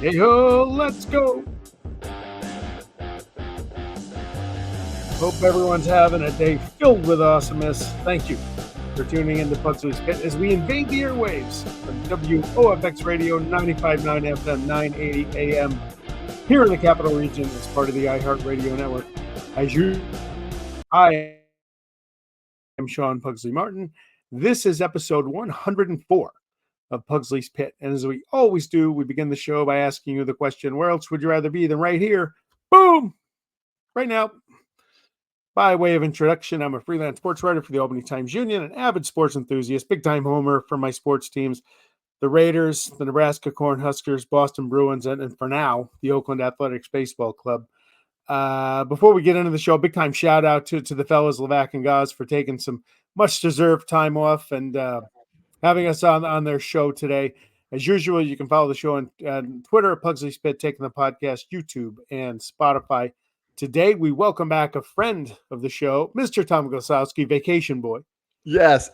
Hey ho, let's go. Hope everyone's having a day filled with awesomeness. Thank you for tuning in to Pugsley's Pit as we invade the airwaves on WOFX Radio 95.9 FM 980 AM here in the Capital Region as part of the iHeartRadio Network. As you, I am Sean Pugsley Martin. This is episode 104 of Pugsley's Pit. And as we always do, we begin the show by asking you the question, where else would you rather be than right here? Boom! Right now. By way of introduction, I'm a freelance sports writer for the Albany Times-Union, an avid sports enthusiast, big-time homer for my sports teams, the Raiders, the Nebraska Cornhuskers, Boston Bruins, and for now, the Oakland Athletics Baseball Club. Before we get into the show, big-time shout-out to the fellas Levack and Gozz for taking some much-deserved time off and having us on their show today. As usual, you can follow the show on Twitter, Pugsley's Pit, taking the podcast, YouTube, and Spotify. Today, we welcome back a friend of the show, Mr. Tom Gosowski, Vacation Boy. Yes.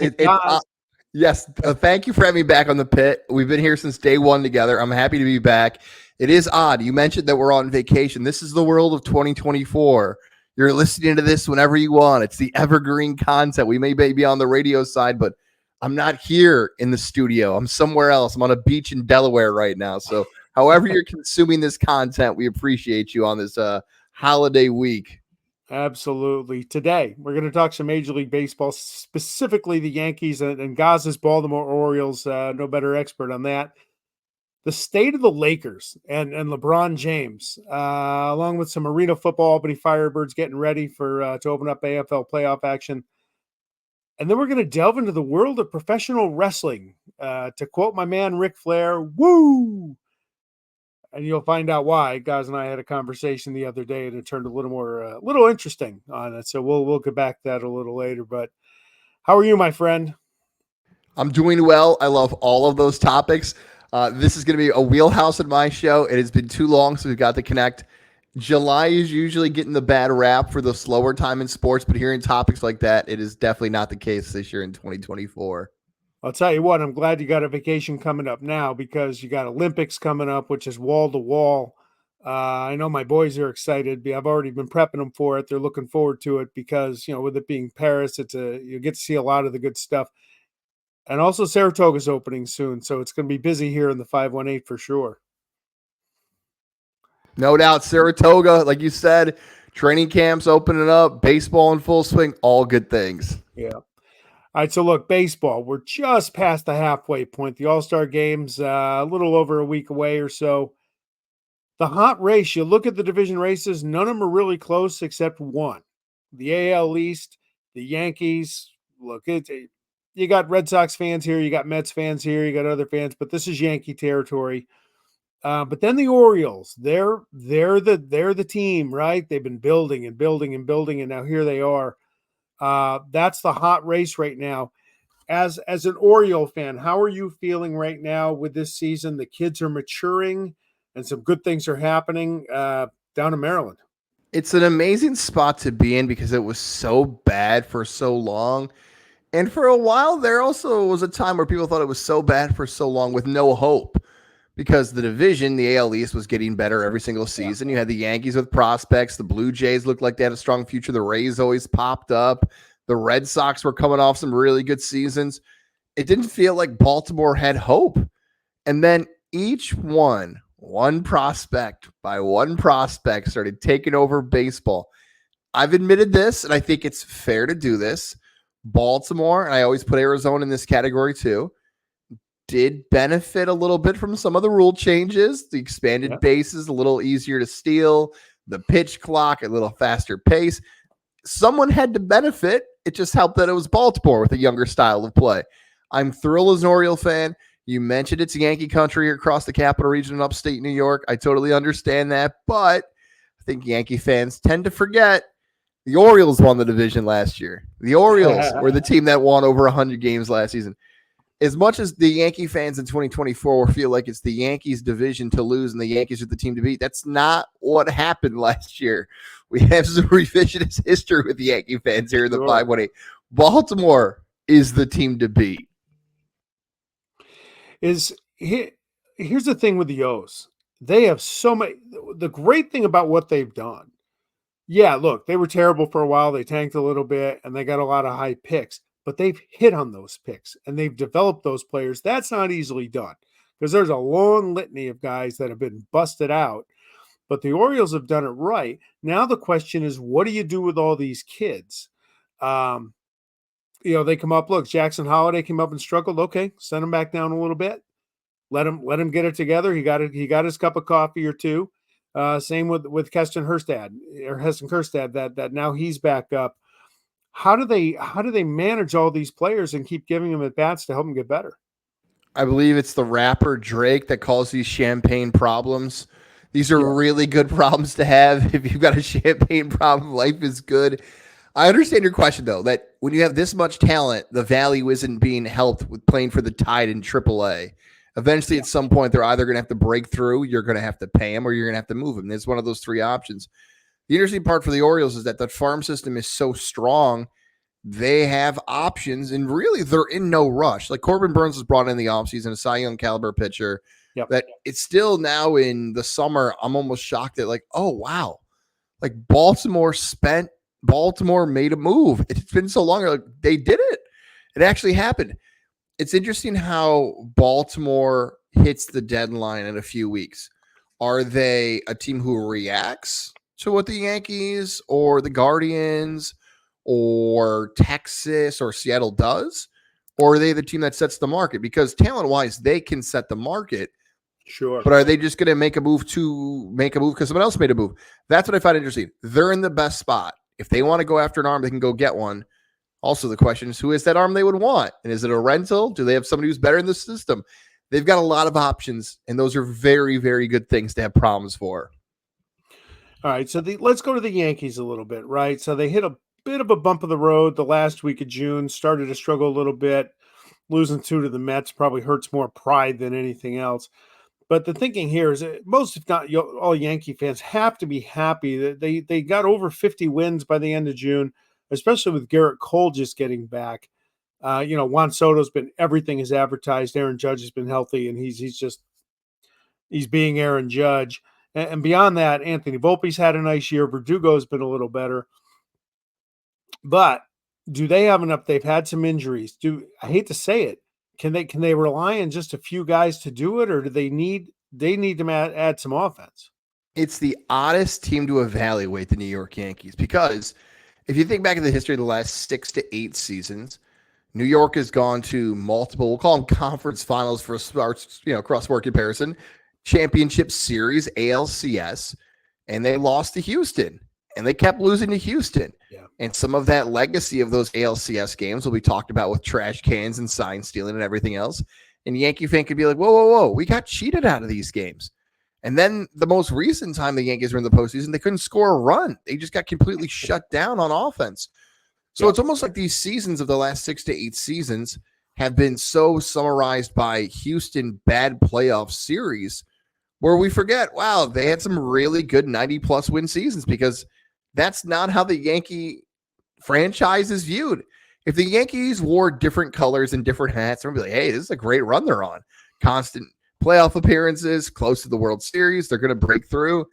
Yes. Thank you for having me back on the Pit. We've been here since day one together. I'm happy to be back. It is odd. You mentioned that we're on vacation. This is the world of 2024. You're listening to this whenever you want. It's the evergreen content. We may be on the radio side, but I'm not here in the studio. I'm somewhere else. I'm on a beach in Delaware right now. So however you're consuming this content, we appreciate you on this holiday week. Absolutely. Today, we're going to talk some Major League Baseball, specifically the Yankees and Gozz's Baltimore Orioles. No better expert on that. The state of the Lakers and LeBron James, along with some arena football, Albany Firebirds getting ready for to open up AFL playoff action. And then we're going to delve into the world of professional wrestling. To quote my man Ric Flair, woo! And you'll find out why. Gozz and I had a conversation the other day, and it turned a little interesting on it. So we'll get back to that a little later. But how are you, my friend? I'm doing well. I love all of those topics. This is going to be a wheelhouse in my show. It has been too long since we got to connect. July is usually getting the bad rap for the slower time in sports, but hearing topics like that, it is definitely not the case this year in 2024. I'll tell you what, I'm glad you got a vacation coming up now because you got Olympics coming up, which is wall to wall. I know my boys are excited. I've already been prepping them for it. They're looking forward to it because, with it being Paris, you get to see a lot of the good stuff. And also Saratoga's opening soon, so it's going to be busy here in the 518 for sure. No doubt. Saratoga, like you said, training camps opening up, baseball in full swing, all good things. Yeah. All right, so look, baseball, we're just past the halfway point. The All-Star game's a little over a week away or so. The hot race, you look at the division races, none of them are really close except one. The AL East, the Yankees, look, you got Red Sox fans here, you got Mets fans here, you got other fans, but this is Yankee territory. But then the Orioles, they're the team, right? They've been building and building and building, and now here they are. That's the hot race right now. As an Oriole fan, how are you feeling right now with this season? The kids are maturing and some good things are happening down in Maryland. It's an amazing spot to be in because it was so bad for so long. And for a while, there also was a time where people thought it was so bad for so long with no hope because the division, the AL East, was getting better every single season. You had the Yankees with prospects. The Blue Jays looked like they had a strong future. The Rays always popped up. The Red Sox were coming off some really good seasons. It didn't feel like Baltimore had hope. And then each one prospect by one prospect started taking over baseball. I've admitted this, and I think it's fair to do this. Baltimore, and I always put Arizona in this category too, did benefit a little bit from some of the rule changes. The expanded bases, a little easier to steal, the pitch clock, a little faster pace. Someone had to benefit. It just helped that it was Baltimore with a younger style of play. I'm thrilled as an Oriole fan. You mentioned it's Yankee country across the Capital Region in upstate New York. I totally understand that, but I think Yankee fans tend to forget the Orioles won the division last year. The Orioles were the team that won over 100 games last season. As much as the Yankee fans in 2024 feel like it's the Yankees division to lose and the Yankees are the team to beat, that's not what happened last year. We have some revisionist history with the Yankee fans here in the 518. Baltimore is the team to beat. Here's the thing with the O's. They have so many. The great thing about what they've done, yeah, look, they were terrible for a while. They tanked a little bit and they got a lot of high picks, but they've hit on those picks and they've developed those players. That's not easily done because there's a long litany of guys that have been busted out, but the Orioles have done it right. Now the question is, what do you do with all these kids? Um, they come up. Look, Jackson Holiday came up and struggled. Okay, send him back down a little bit. Let him get it together. He got it. He got his cup of coffee or two. Same with Heston Kjerstad. That now he's back up. How do they manage all these players and keep giving them at bats to help them get better? I believe it's the rapper Drake that calls these champagne problems. These are Yeah, really good problems to have. If you've got a champagne problem, life is good. I understand your question, though, that when you have this much talent, the value isn't being helped with playing for the Tide in AAA. Eventually, yeah, at some point, they're either going to have to break through, you're going to have to pay them, or you're going to have to move them. It's one of those three options. The interesting part for the Orioles is that the farm system is so strong, they have options, and really, they're in no rush. Like Corbin Burns was brought in the offseason, a Cy Young caliber pitcher, yep, that it's still now in the summer. I'm almost shocked at, like, oh, wow. Like Baltimore made a move. It's been so long. Like, they did it. It actually happened. It's interesting how Baltimore hits the deadline in a few weeks. Are they a team who reacts to what the Yankees or the Guardians or Texas or Seattle does? Or are they the team that sets the market? Because talent-wise, they can set the market. sure. But are they just going to make a move because someone else made a move? That's what I find interesting. They're in the best spot. If they want to go after an arm, they can go get one. Also, the question is, who is that arm they would want? And is it a rental? Do they have somebody who's better in the system? They've got a lot of options, and those are very, very good things to have problems for. All right, so let's go to the Yankees a little bit, right? So they hit a bit of a bump of the road the last week of June, started to struggle a little bit. Losing two to the Mets probably hurts more pride than anything else. But the thinking here is that most, if not all, Yankee fans have to be happy that they got over 50 wins by the end of June, especially with Garrett Cole just getting back. Juan Soto's been everything as advertised. Aaron Judge has been healthy, and he's being Aaron Judge. And beyond that, Anthony Volpe's had a nice year. Verdugo's been a little better. But do they have enough? They've had some injuries. I hate to say it. Can they rely on just a few guys to do it, or do they need to add some offense? It's the oddest team to evaluate the New York Yankees because if you think back in the history of the last 6 to 8 seasons, New York has gone to multiple, we'll call them conference finals for cross-sport comparison, championship series, ALCS, and they lost to Houston, and they kept losing to Houston. Yeah. And some of that legacy of those ALCS games will be talked about with trash cans and sign stealing and everything else. And Yankee fan could be like, whoa, whoa, whoa, we got cheated out of these games. And then the most recent time the Yankees were in the postseason, they couldn't score a run. They just got completely shut down on offense. So It's almost like these seasons of the last 6 to 8 seasons have been so summarized by Houston bad playoff series where we forget, wow, they had some really good 90-plus win seasons because that's not how the Yankee franchise is viewed. If the Yankees wore different colors and different hats, we'd be like, hey, this is a great run they're on. Constant playoff appearances, close to the World Series. They're going to break through.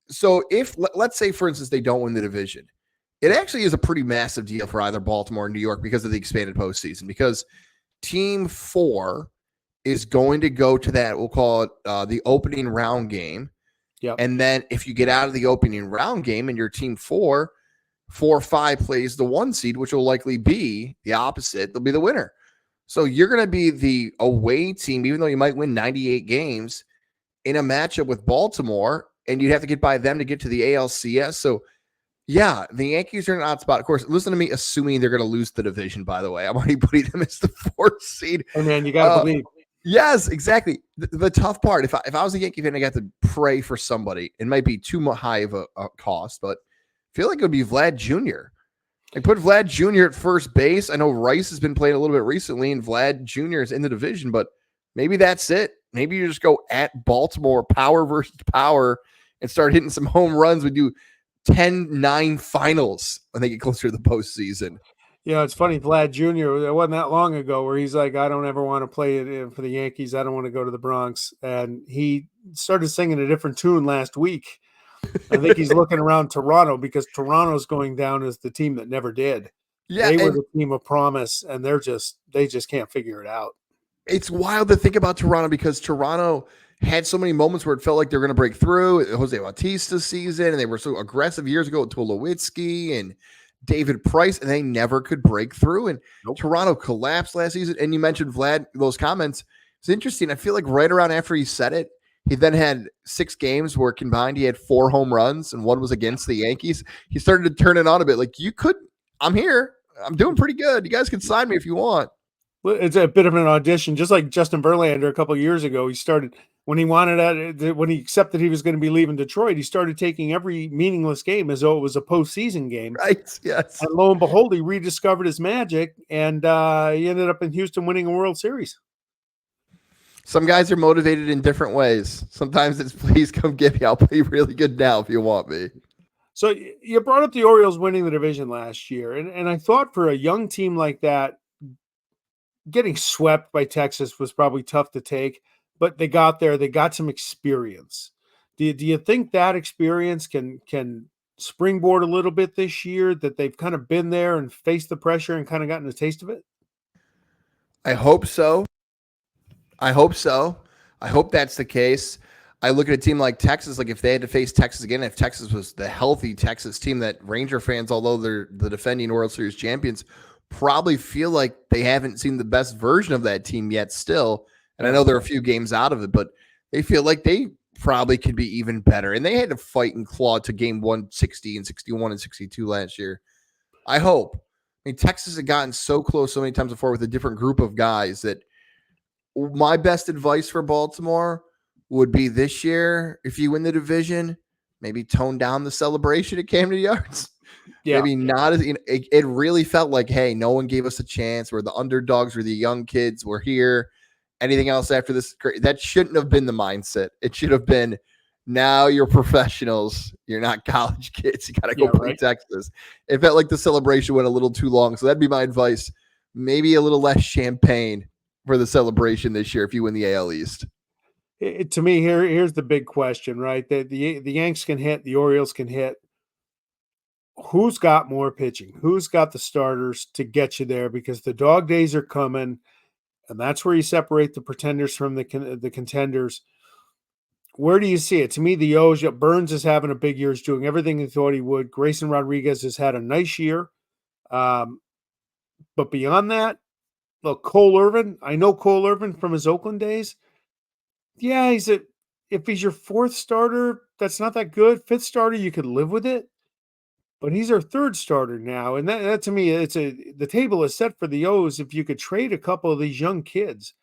So if, let's say, for instance, they don't win the division, it actually is a pretty massive deal for either Baltimore or New York because of the expanded postseason, because Team 4 is going to go to that, we'll call it the opening round game. Yep. And then if you get out of the opening round game and your Team 4 or 5 plays the 1 seed, which will likely be the opposite, they'll be the winner. So you're going to be the away team, even though you might win 98 games in a matchup with Baltimore, and you'd have to get by them to get to the ALCS. So yeah, the Yankees are in an odd spot. Of course, listen to me assuming they're going to lose the division, by the way. I'm already putting them as the 4th seed. And man, you got to believe. Yes, exactly. The tough part, if I was a Yankee fan, I got to pray for somebody. It might be too high of a cost, but I feel like it would be Vlad Jr. I put Vlad Jr. at first base. I know Rice has been playing a little bit recently, and Vlad Jr. is in the division, but maybe that's it. Maybe you just go at Baltimore, power versus power, and start hitting some home runs. We do 10-9 finals when they get closer to the postseason. It's funny, Vlad Jr., it wasn't that long ago where he's like, I don't ever want to play for the Yankees. I don't want to go to the Bronx. And he started singing a different tune last week. I think he's looking around Toronto because Toronto's going down as the team that never did. Yeah, They were and the team of promise, and they just can't figure it out. it's wild to think about Toronto because Toronto had so many moments where it felt like they were going to break through. Jose Bautista's season, and they were so aggressive years ago with Tulowitzki and David Price, and they never could break through. And Toronto collapsed last season. And you mentioned Vlad, those comments. It's interesting. I feel like right around after he said it, he then had 6 games where combined he had 4 home runs, and one was against the Yankees. He started to turn it on a bit. Like, I'm here. I'm doing pretty good. You guys can sign me if you want. Well, it's a bit of an audition, just like Justin Verlander a couple of years ago. He started when he accepted he was going to be leaving Detroit. He started taking every meaningless game as though it was a postseason game. Right? Yes. And lo and behold, he rediscovered his magic, and he ended up in Houston winning a World Series. Some guys are motivated in different ways. Sometimes it's please come get me. I'll play really good now if you want me. So you brought up the Orioles winning the division last year, and I thought for a young team like that, getting swept by Texas was probably tough to take, but they got there. They got some experience. Do you think that experience can springboard a little bit this year, that they've kind of been there and faced the pressure and kind of gotten a taste of it? I hope so. I hope that's the case. I look at a team like Texas, like if they had to face Texas again, if Texas was the healthy Texas team that Ranger fans, although they're the defending World Series champions, probably feel like they haven't seen the best version of that team yet still. And I know they're a few games out of it, but they feel like they probably could be even better. And they had to fight and claw to game 160 and 61 and 62 last year. I hope. I mean, Texas had gotten so close so many times before with a different group of guys that my best advice for Baltimore would be this year, if you win the division, maybe tone down the celebration at Camden Yards. Yeah. Maybe not as it really felt like, hey, no one gave us a chance. We're the underdogs. We're the young kids. We're here. Anything else after this? That shouldn't have been the mindset. It should have been, now you're professionals. You're not college kids. You got to go play Texas. It felt like the celebration went a little too long. So that'd be my advice. Maybe a little less champagne for the celebration this year if you win the AL East. To me, here's the big question, right? The Yanks can hit, the Orioles can hit. Who's got more pitching? Who's got the starters to get you there? Because the dog days are coming, and that's where you separate the pretenders from the contenders. Where do you see it? To me, the O's, Burns is having a big year. He's doing everything he thought he would. Grayson Rodriguez has had a nice year. But beyond that, look, Cole Irvin, I know Cole Irvin from his Oakland days. Yeah, if he's your 4th starter, that's not that good. 5th starter, you could live with it. But he's our 3rd starter now. And that to me, the table is set for the O's. If you could trade a couple of these young kids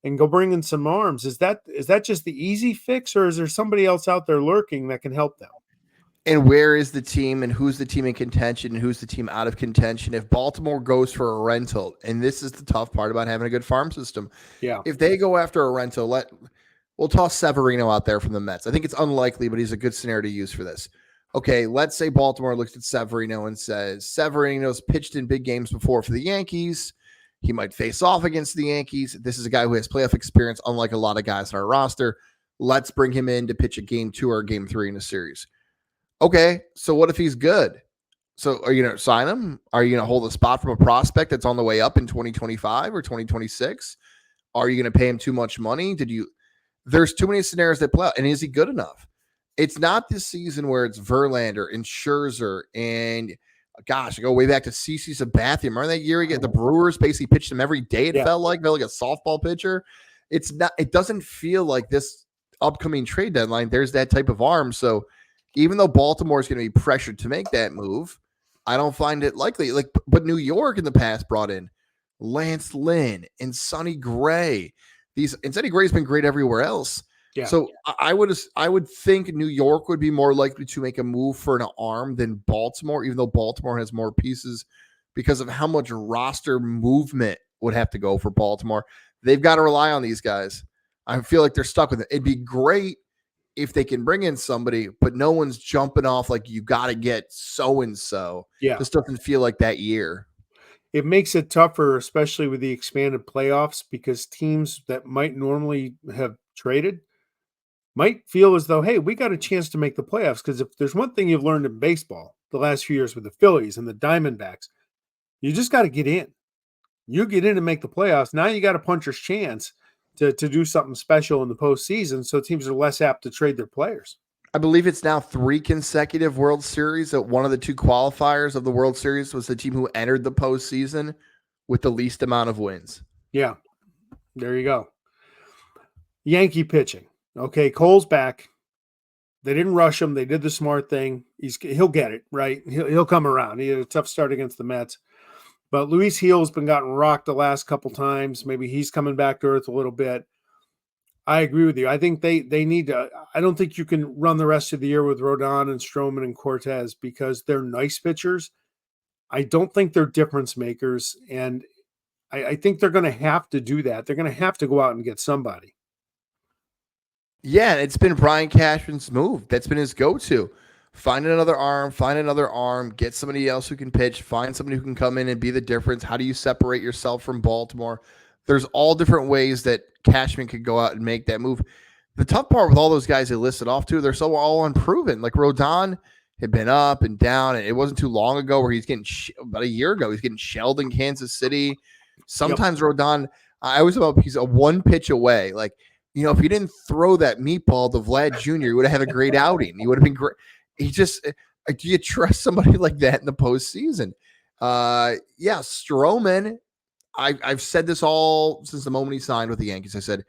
and go bring in some arms, is that just the easy fix, or is there somebody else out there lurking that can help them? And where is the team, and who's the team in contention, and who's the team out of contention? If Baltimore goes for a rental, and this is the tough part about having a good farm system. Yeah. If they go after a rental, we'll toss Severino out there from the Mets. I think it's unlikely, but he's a good scenario to use for this. Okay, let's say Baltimore looks at Severino and says, Severino's pitched in big games before for the Yankees. He might face off against the Yankees. This is a guy who has playoff experience, unlike a lot of guys on our roster. Let's bring him in to pitch a game 2 or game 3 in a series. Okay, so what if he's good? So are you going to sign him? Are you going to hold a spot from a prospect that's on the way up in 2025 or 2026? Are you going to pay him too much money? There's too many scenarios that play out. And is he good enough? It's not this season where it's Verlander and Scherzer and, gosh, I go way back to CC Sabathia. Remember that year the Brewers basically pitched him every day, it felt like a softball pitcher? It doesn't feel like this upcoming trade deadline, there's that type of arm. So even though Baltimore is going to be pressured to make that move, I don't find it likely. But New York in the past brought in Lance Lynn and Sonny Gray. And Sonny Gray's been great everywhere else. Yeah. So I would think New York would be more likely to make a move for an arm than Baltimore, even though Baltimore has more pieces because of how much roster movement would have to go for Baltimore. They've got to rely on these guys. I feel like they're stuck with it. It'd be great if they can bring in somebody, but no one's jumping off like you got to get so-and-so. Yeah. This doesn't feel like that year. it makes it tougher, especially with the expanded playoffs, because teams that might normally have traded might feel as though, hey, we got a chance to make the playoffs. Because if there's one thing you've learned in baseball the last few years with the Phillies and the Diamondbacks, you just got to get in. You get in and make the playoffs. Now you got a puncher's chance to do something special in the postseason, so teams are less apt to trade their players. I believe it's now 3 consecutive World Series that one of the 2 qualifiers of the World Series was the team who entered the postseason with the least amount of wins. Yeah, there you go. Yankee pitching. Okay, Cole's back. They didn't rush him. They did the smart thing. He'll get it, right? He'll come around. He had a tough start against the Mets. But Luis Gil's been gotten rocked the last couple times. Maybe he's coming back to earth a little bit. I agree with you. I think they need to. I don't think you can run the rest of the year with Rodon and Stroman and Cortez because they're nice pitchers. I don't think they're difference makers. And I think they're going to have to do that. They're going to have to go out and get somebody. Yeah, it's been Brian Cashman's move. That's been his go-to. Find another arm, get somebody else who can pitch, find somebody who can come in and be the difference. How do you separate yourself from Baltimore? There's all different ways that Cashman could go out and make that move. The tough part with all those guys they listed off too, they're so all unproven. Like Rodon had been up and down, and it wasn't too long ago where he's getting about a year ago, he's getting shelled in Kansas City. Sometimes Rodon, I always thought he's a one pitch away. Like, you know, if he didn't throw that meatball to Vlad Jr., he would have had a great outing. He would have been great. He just, do you trust somebody like that in the postseason? Stroman, I've said this all since the moment he signed with the Yankees. I said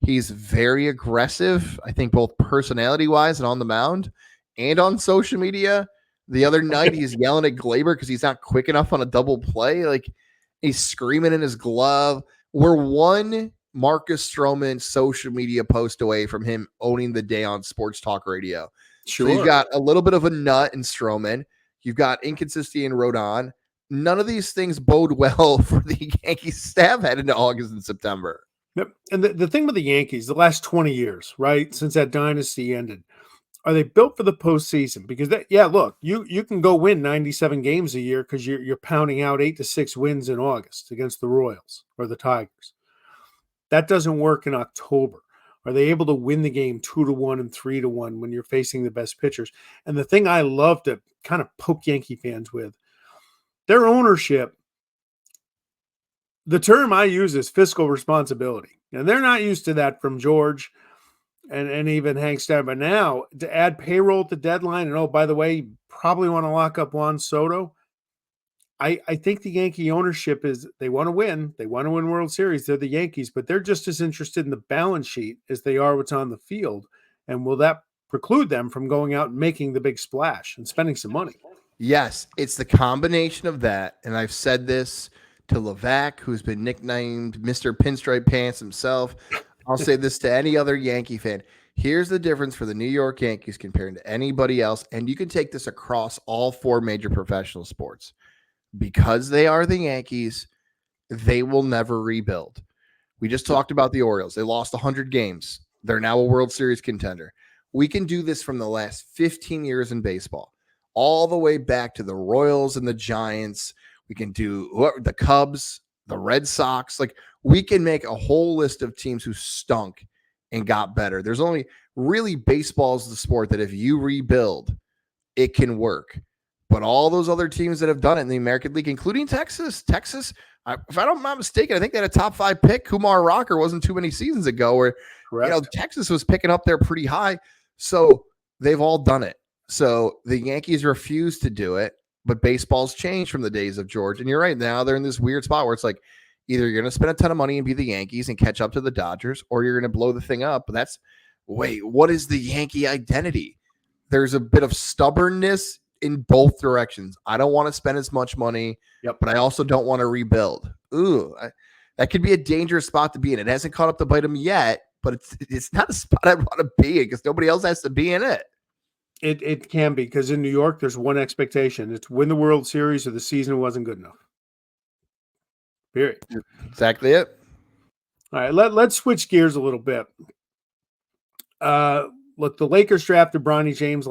he's very aggressive, I think both personality-wise and on the mound and on social media. The other night, he's yelling at Glaber because he's not quick enough on a double play. Like, he's screaming in his glove. We're one Marcus Stroman social media post away from him owning the day on sports talk radio. Sure. So you've got a little bit of a nut in Stroman. You've got inconsistency in Rodon. None of these things bode well for the Yankees staff heading into August and September. Yep. And the thing with the Yankees, the last 20 years, right, since that dynasty ended, are they built for the postseason? Because look, you can go win 97 games a year because you're pounding out 8 to 6 wins in August against the Royals or the Tigers. That doesn't work in October. Are they able to win the game 2-1 and 3-1 when you're facing the best pitchers? And the thing I love to kind of poke Yankee fans with, their ownership, the term I use is fiscal responsibility. And they're not used to that from George and even Hank Stein. But now to add payroll at the deadline, and oh, by the way, you probably want to lock up Juan Soto. I think the Yankee ownership is they want to win. They want to win World Series. They're the Yankees, but they're just as interested in the balance sheet as they are what's on the field. And will that preclude them from going out and making the big splash and spending some money? Yes, it's the combination of that. And I've said this to Levack, who's been nicknamed Mr. Pinstripe Pants himself. I'll say this to any other Yankee fan. Here's the difference for the New York Yankees compared to anybody else. And you can take this across all 4 major professional sports. Because they are the Yankees, they will never rebuild. We just talked about the Orioles. They lost 100 games. They're now a World Series contender. We can do this from the last 15 years in baseball, all the way back to the Royals and the Giants. We can do the Cubs, the Red Sox. Like, we can make a whole list of teams who stunk and got better. There's only really baseball is the sport that if you rebuild, it can work. But all those other teams that have done it in the American League, including Texas, if I'm not mistaken, I think they had a top 5 pick. Kumar Rocker wasn't too many seasons ago where, Texas was picking up there pretty high. So they've all done it. So the Yankees refuse to do it, but baseball's changed from the days of George. And you're right, now they're in this weird spot where it's like, either you're going to spend a ton of money and be the Yankees and catch up to the Dodgers, or you're going to blow the thing up. But what is the Yankee identity? There's a bit of stubbornness in both directions. I don't want to spend as much money, but I also don't want to rebuild. That could be a dangerous spot to be in. It hasn't caught up to bite them yet, but it's not a spot I want to be in because nobody else has to be in it. It can be, because in New York, there's one expectation. It's win the World Series or the season wasn't good enough. Period. Exactly it. All right, let's switch gears a little bit. Look, the Lakers drafted Bronny James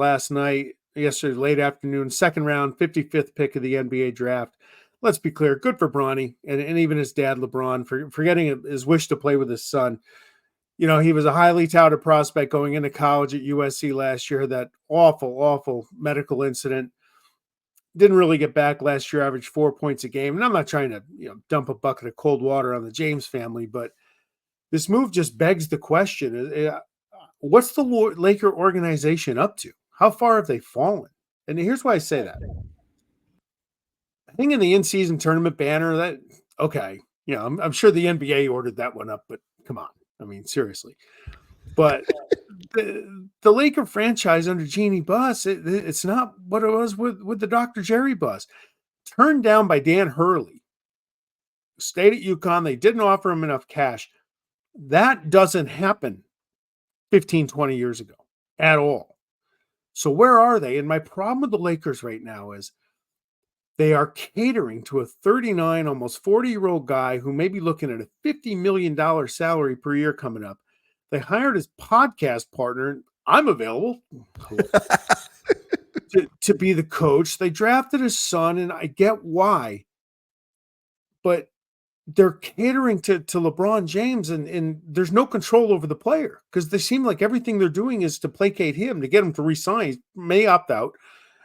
yesterday, late afternoon, second round, 55th pick of the NBA draft. let's be clear, good for Bronny and even his dad, LeBron, for forgetting his wish to play with his son. He was a highly touted prospect going into college at USC last year. That awful medical incident didn't really get back last year, averaged 4 points a game. And I'm not trying to dump a bucket of cold water on the James family, but this move just begs the question, what's the Laker organization up to? How far have they fallen? And here's why I say that. I think in the in-season tournament banner, I'm sure the NBA ordered that one up, but come on. I mean, seriously. But the Laker franchise under Jeannie Buss, it's not what it was with the Dr. Jerry Buss. Turned down by Dan Hurley. Stayed at UConn. They didn't offer him enough cash. That doesn't happen 15, 20 years ago at all. So where are they? And my problem with the Lakers right now is they are catering to a 39, almost 40-year-old guy who may be looking at a $50 million salary per year coming up. They hired his podcast partner. I'm available to be the coach. They drafted his son, and I get why. But they're catering to LeBron James, and there's no control over the player because they seem like everything they're doing is to placate him, to get him to resign. He may opt out.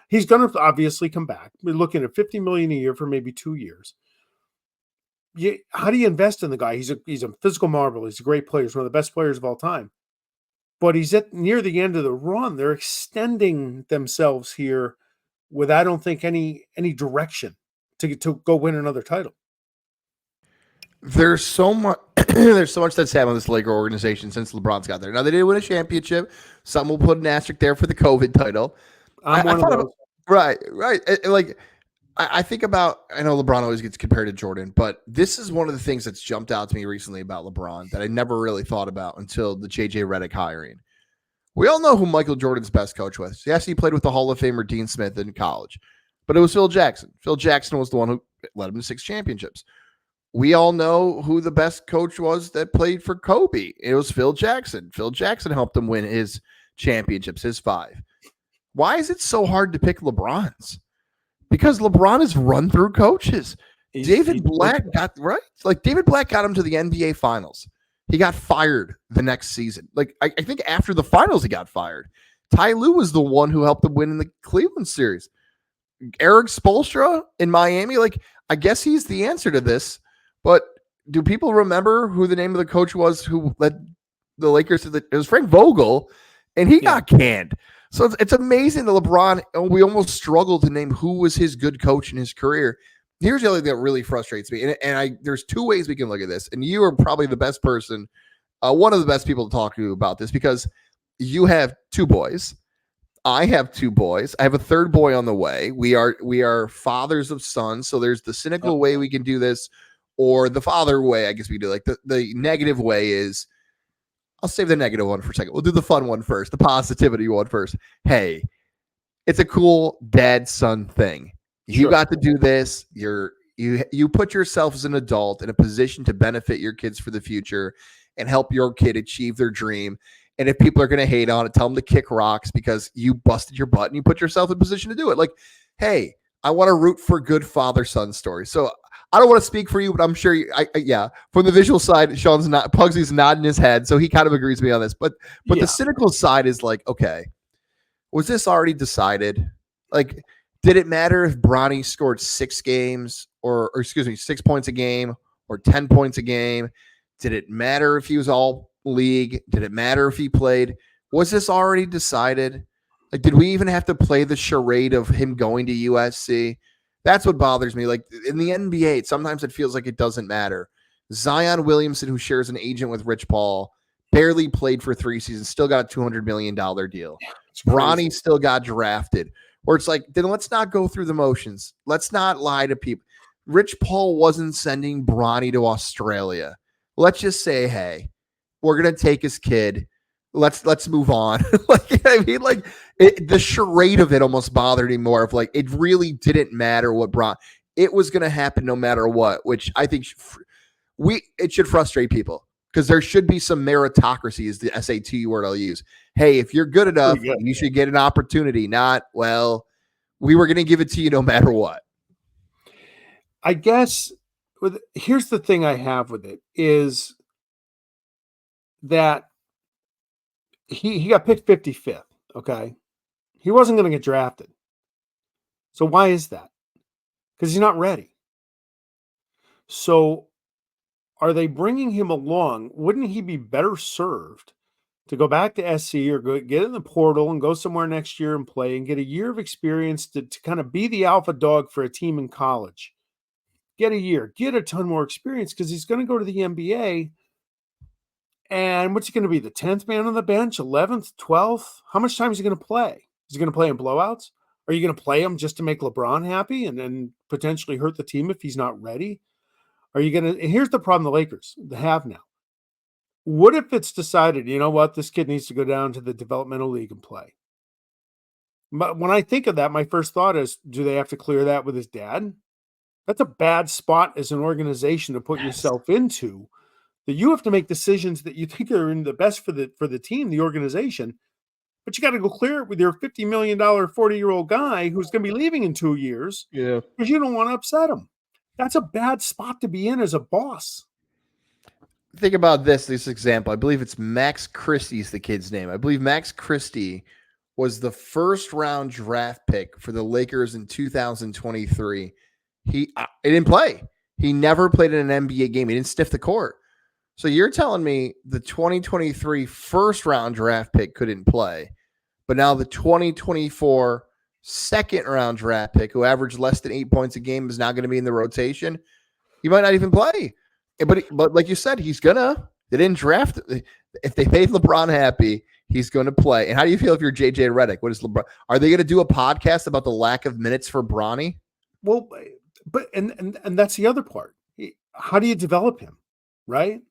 He's going to obviously come back. We're looking at $50 million a year for maybe 2 years. How do you invest in the guy? He's a physical marvel. He's a great player. He's one of the best players of all time. But he's near the end of the run. They're extending themselves here with, I don't think, any direction to go win another title. There's so much that's happened with this Laker organization since LeBron's got there. Now, they did win a championship. Some will put an asterisk there for the COVID title. I'm one of those. Right. I think about, I know LeBron always gets compared to Jordan, but this is one of the things that's jumped out to me recently about LeBron that I never really thought about until the JJ Redick hiring. We all know who Michael Jordan's best coach was. Yes, he played with the Hall of Famer Dean Smith in college, but it was Phil Jackson. Phil Jackson was the one who led him to 6 championships. We all know who the best coach was that played for Kobe. It was Phil Jackson. Phil Jackson helped him win his championships, his 5. Why is it so hard to pick LeBron's? Because LeBron is run through coaches. David Black got him to the NBA Finals. He got fired the next season. I think after the finals, he got fired. Ty Lue was the one who helped him win in the Cleveland series. Eric Spoelstra in Miami, I guess he's the answer to this. But do people remember who the name of the coach was who led the Lakers to it was Frank Vogel, and he got canned. So it's amazing that LeBron, we almost struggled to name who was his good coach in his career. Here's the other thing that really frustrates me. And there's 2 ways we can look at this. And you are probably the best person, one of the best people to talk to about this, because you have 2 boys. I have 2 boys. I have a 3rd boy on the way. We are fathers of sons. So there's the cynical way we can do this, or the father way, I guess we do. The negative way is, I'll save the negative one for a second. We'll do the fun one first, the positivity one first. Hey, it's a cool dad-son thing. You got to do this. You put yourself as an adult in a position to benefit your kids for the future and help your kid achieve their dream. And if people are going to hate on it, tell them to kick rocks because you busted your butt and you put yourself in a position to do it. Hey, I want to root for good father-son stories. So I don't want to speak for you, but I'm sure from the visual side, Pugsley's nodding his head, so he kind of agrees with me on this. But the cynical side is okay, was this already decided? Did it matter if Bronny scored 6 games or 6 points a game or 10 points a game? Did it matter if he was all league? Did it matter if he played? Was this already decided? Did we even have to play the charade of him going to USC? That's what bothers me. In the NBA, sometimes it feels like it doesn't matter. Zion Williamson, who shares an agent with Rich Paul, barely played for 3 seasons, still got a $200 million deal. Bronny still got drafted. Where it's then let's not go through the motions. Let's not lie to people. Rich Paul wasn't sending Bronny to Australia. Let's just say, hey, we're going to take his kid. Let's move on. The charade of it almost bothered me more of it really didn't matter what brought. It was going to happen no matter what, which I think it should frustrate people because there should be some meritocracy is the SAT word I'll use. Hey, if you're good enough, you should get an opportunity. Not, we were going to give it to you no matter what. I guess here's the thing I have with it is that he got picked 55th. Okay. He wasn't going to get drafted. So why is that? Because he's not ready. So are they bringing him along? Wouldn't he be better served to go back to SC or go get in the portal and go somewhere next year and play and get a year of experience to kind of be the alpha dog for a team in college? Get a year, get a ton more experience because he's going to go to the NBA. And what's he going to be? The 10th man on the bench, 11th, 12th? How much time is he going to play? Is he going to play in blowouts? Are you going to play him just to make LeBron happy and then potentially hurt the team if he's not ready? Are you going to? And here's the problem the Lakers have now. What if it's decided, you know what, this kid needs to go down to the developmental league and play? But when I think of that, my first thought is, do they have to clear that with his dad? That's a bad spot as an organization to put yourself into. That you have to make decisions that you think are in the best for the team, the organization, but you got to go clear it with your $50 million 40-year-old guy who's going to be leaving in 2 years. Yeah, because you don't want to upset him. That's a bad spot to be in as a boss. think about this example. I believe it's Max Christie's the kid's name. I believe Max Christie was the first round draft pick for the Lakers in 2023. He didn't play. He never played in an NBA game. He didn't sniff the court. So you're telling me the 2023 first round draft pick couldn't play, but now the 2024 second round draft pick who averaged less than 8 points a game is now going to be in the rotation? He might not even play. But like you said, he's gonna. They didn't draft. If they made LeBron happy, he's going to play. And how do you feel if you're JJ Redick? What is LeBron? Are they going to do a podcast about the lack of minutes for Bronny? Well, but and that's the other part. How do you develop him, right?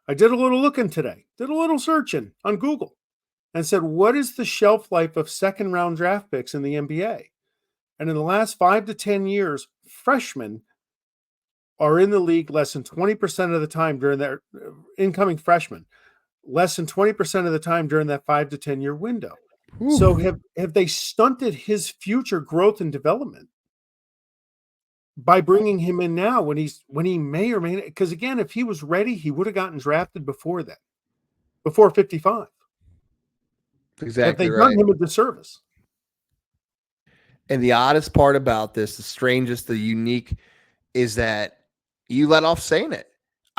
I did a little looking today. Did a little searching on Google, and said, what is the shelf life of second round draft picks in the NBA? And in the last 5 to 10 years, freshmen are in the league less than 20% of the time during their incoming freshmen, less than 20% of the time during that 5 to 10 year window. Ooh. So have they stunted his future growth and development by bringing him in now when he may or may not? Because again, if he was ready, he would have gotten drafted before that, before 55. Exactly. Have they done him a disservice? And the oddest part about this, the strangest, the unique, is that you let off saying it.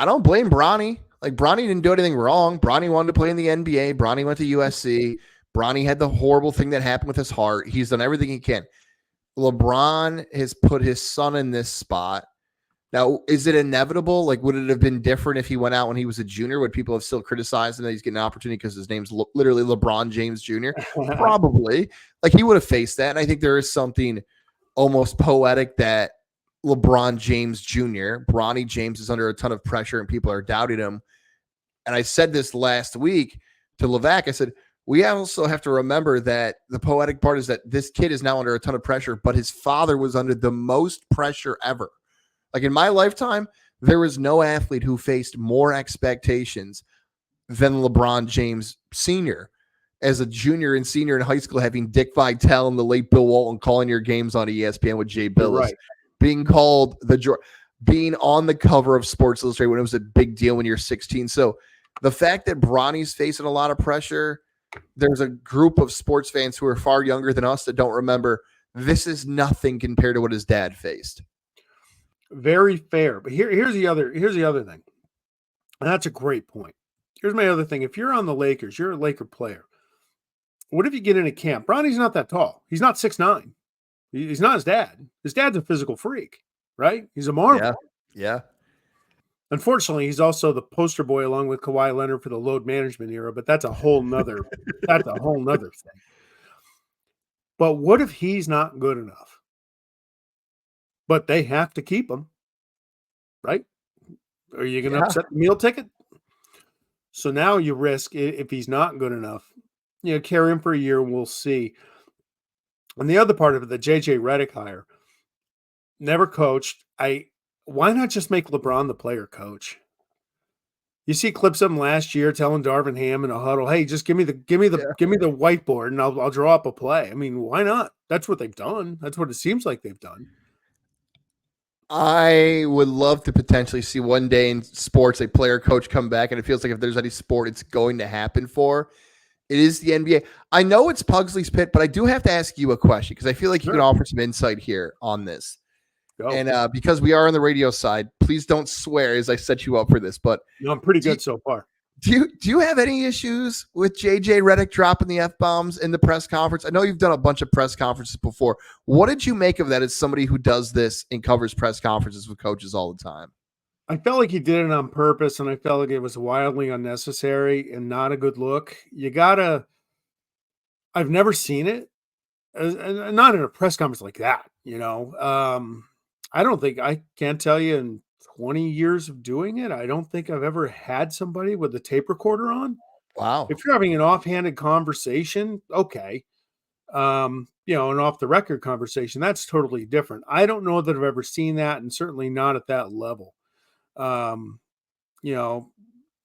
I don't blame Bronny. Like, Bronny didn't do anything wrong. Bronny wanted to play in the NBA. Bronny went to USC. Bronny had the horrible thing that happened with his heart. He's done everything he can. LeBron has put his son in this spot. Now, is it inevitable? Like, would it have been different if he went out when he was a junior? Would people have still criticized him that he's getting an opportunity because his name's literally LeBron James Jr.? Probably. Like, he would have faced that. And I think there is something almost poetic that LeBron James Jr., Bronny James, is under a ton of pressure and people are doubting him. And I said this last week to Levack. I said, we also have to remember that the poetic part is that this kid is now under a ton of pressure, but his father was under the most pressure ever. Like, in my lifetime, there was no athlete who faced more expectations than LeBron James Sr. as a junior and senior in high school, having Dick Vitale and the late Bill Walton calling your games on ESPN with Jay Billis. Right. Being called being on the cover of Sports Illustrated when it was a big deal when you're 16. So the fact that Bronny's facing a lot of pressure, there's a group of sports fans who are far younger than us that don't remember this is nothing compared to what his dad faced. Very fair. But here's the other thing. And that's a great point. Here's my other thing. If you're on the Lakers, you're a Laker player. What if you get in a camp? Bronny's not that tall. He's not 6'9". He's not his dad. His dad's a physical freak, right? He's a marvel. Yeah. Unfortunately, he's also the poster boy along with Kawhi Leonard for the load management era, but that's a whole nother thing. But what if he's not good enough? But they have to keep him, right? Are you going to upset the meal ticket? So now you risk, if he's not good enough, carry him for a year and we'll see. And the other part of it, the JJ Redick hire, never coached. Why not just make LeBron the player coach? You see clips of him last year telling Darvin Ham in a huddle, "Hey, just give me the whiteboard and I'll draw up a play." I mean, why not? That's what they've done. That's what it seems like they've done. I would love to potentially see one day in sports a player coach come back, and it feels like if there's any sport it's going to happen for, it is the NBA. I know it's Pugsley's pit, but I do have to ask you a question because I feel like you can Sure. offer some insight here on this. Go. And because we are on the radio side, please don't swear as I set you up for this. But No, I'm pretty do you, good so far. do you have any issues with JJ Redick dropping the F bombs in the press conference? I know you've done a bunch of press conferences before. What did you make of that as somebody who does this and covers press conferences with coaches all the time? I felt like he did it on purpose, and I felt like it was wildly unnecessary and not a good look. I've never seen it, and not in a press conference like that, you know. I can't tell you in 20 years of doing it, I don't think I've ever had somebody with a tape recorder on. Wow. If you're having an offhanded conversation, okay. An off the record conversation, that's totally different. I don't know that I've ever seen that, and certainly not at that level. Um, you know,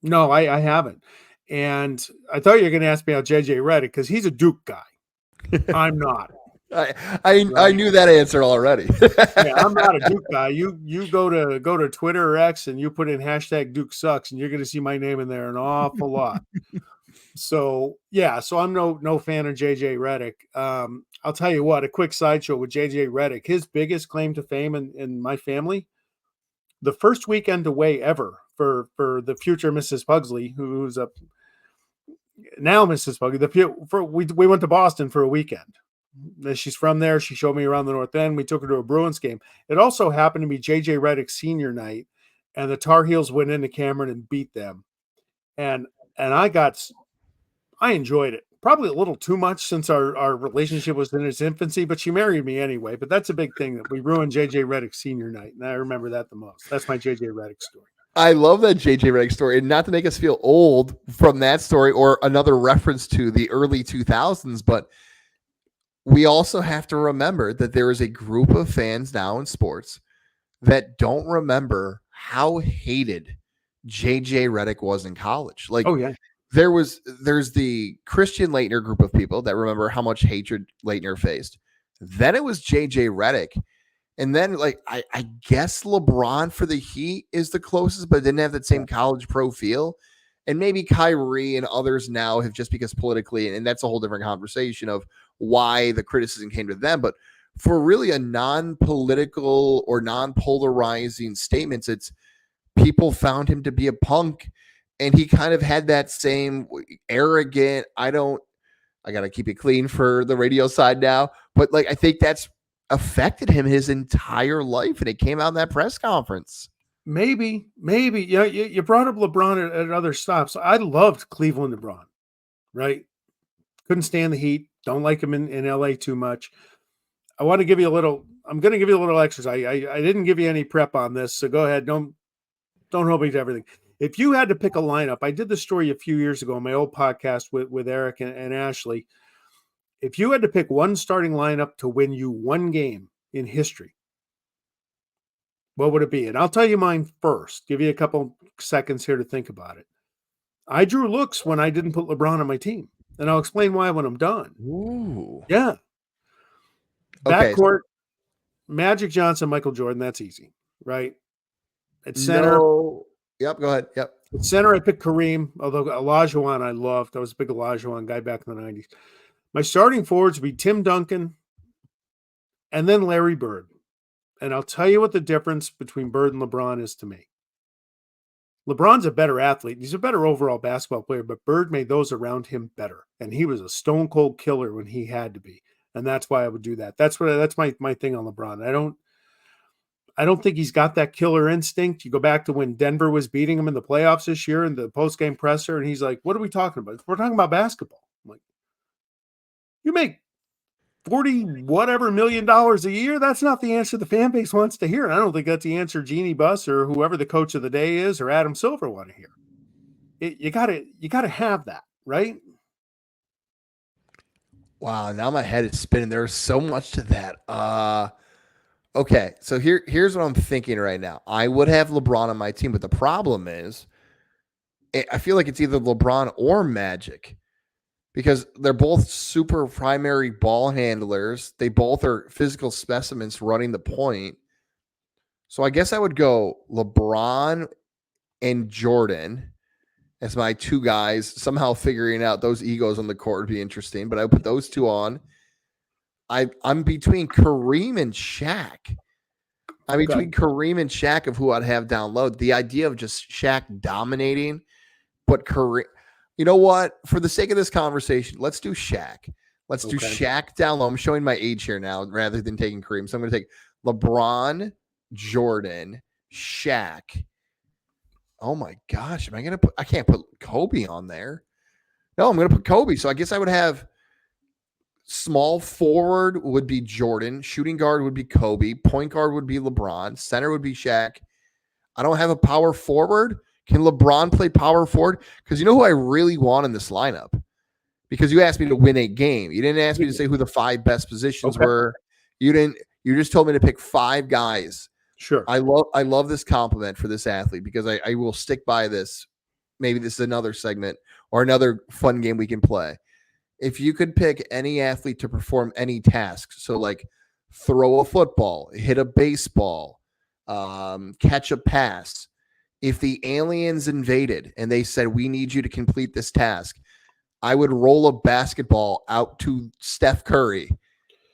no, I haven't. And I thought you were going to ask me about JJ Redick because he's a Duke guy. I'm not. I knew that answer already. Yeah, I'm not a Duke guy. You go to Twitter or X and you put in hashtag Duke sucks, and you're going to see my name in there an awful lot. So yeah, so I'm no fan of JJ Redick. I'll tell you what, a quick sideshow with JJ Redick. His biggest claim to fame in my family, the first weekend away ever for the future Mrs. Pugsley, who's up now Mrs. Pugsley. We went to Boston for a weekend. She's from there. She showed me around the North End. We took her to a Bruins game. It also happened to be JJ Redick's senior night, and the Tar Heels went into Cameron and beat them. And I enjoyed it. Probably a little too much since our relationship was in its infancy, but she married me anyway. But that's a big thing that we ruined JJ Redick's senior night, and I remember that the most. That's my JJ Redick story. I love that JJ Redick story, and not to make us feel old from that story or another reference to the early 2000s, but we also have to remember that there is a group of fans now in sports that don't remember how hated JJ Redick was in college. Like, Oh yeah, there's the Christian Laettner group of people that remember how much hatred Laettner faced. Then it was JJ Redick. And then, like, I guess LeBron for the Heat is the closest, but didn't have that same college pro feel. And maybe Kyrie and others now have, just because politically, and that's a whole different conversation of why the criticism came to them. But for really a non-political or non-polarizing statements, it's people found him to be a punk. And he kind of had that same arrogant, I got to keep it clean for the radio side now. But like, I think that's affected him his entire life. And it came out in that press conference. maybe. Yeah, you brought up LeBron at other stops. I loved Cleveland LeBron, right? Couldn't stand the Heat. Don't like him in LA too much. I'm going to give you a little exercise. I didn't give you any prep on this, so go ahead. Don't hold me to everything. If you had to pick a lineup, I did the story a few years ago on my old podcast with Eric and Ashley. If you had to pick one starting lineup to win you one game in history, what would it be? And I'll tell you mine first. Give you a couple seconds here to think about it. I drew looks when I didn't put LeBron on my team, and I'll explain why when I'm done. Ooh. Yeah. Okay. Backcourt, Magic Johnson, Michael Jordan. That's easy, right? At center. No. Yep. Go ahead. Yep. At center, I picked Kareem, although Olajuwon I loved. I was a big Olajuwon guy back in the 90s. My starting forwards would be Tim Duncan and then Larry Bird. And I'll tell you what the difference between Bird and LeBron is to me. LeBron's a better athlete. He's a better overall basketball player, but Bird made those around him better. And he was a stone cold killer when he had to be. And that's why I would do that. That's my thing on LeBron. I don't think he's got that killer instinct. You go back to when Denver was beating him in the playoffs this year in the post-game presser, and he's like, what are we talking about? We're talking about basketball. I'm like, you make $40 whatever million a year. That's not the answer the fan base wants to hear. And I don't think that's the answer Jeannie Buss or whoever the coach of the day is or Adam Silver want to hear. You gotta have that, right? Wow. Now my head is spinning. There's so much to that. Okay, so here's what I'm thinking right now. I would have LeBron on my team, but the problem is I feel like it's either LeBron or Magic because they're both super primary ball handlers. They both are physical specimens running the point. So I guess I would go LeBron and Jordan as my two guys. Somehow figuring out those egos on the court would be interesting, but I would put those two on. I'm between Kareem and Shaq. I'm Okay. between Kareem and Shaq of who I'd have down low. The idea of just Shaq dominating, but Kareem, you know what? For the sake of this conversation, let's do Shaq. Let's do Okay. Shaq down low. I'm showing my age here now rather than taking Kareem. So I'm going to take LeBron, Jordan, Shaq. Oh my gosh. Am I going to put, I can't put Kobe on there. No, I'm going to put Kobe. So I guess I would have small forward would be Jordan, shooting guard would be Kobe, point guard would be LeBron, center would be Shaq. I don't have a power forward. Can LeBron play power forward? Because you know who I really want in this lineup? Because you asked me to win a game. You didn't ask me to say who the 5 best positions were. You didn't. You just told me to pick 5 guys. Sure. I love this compliment for this athlete because I will stick by this. Maybe this is another segment or another fun game we can play. If you could pick any athlete to perform any task, so like throw a football, hit a baseball, catch a pass, if the aliens invaded and they said, we need you to complete this task, I would roll a basketball out to Steph Curry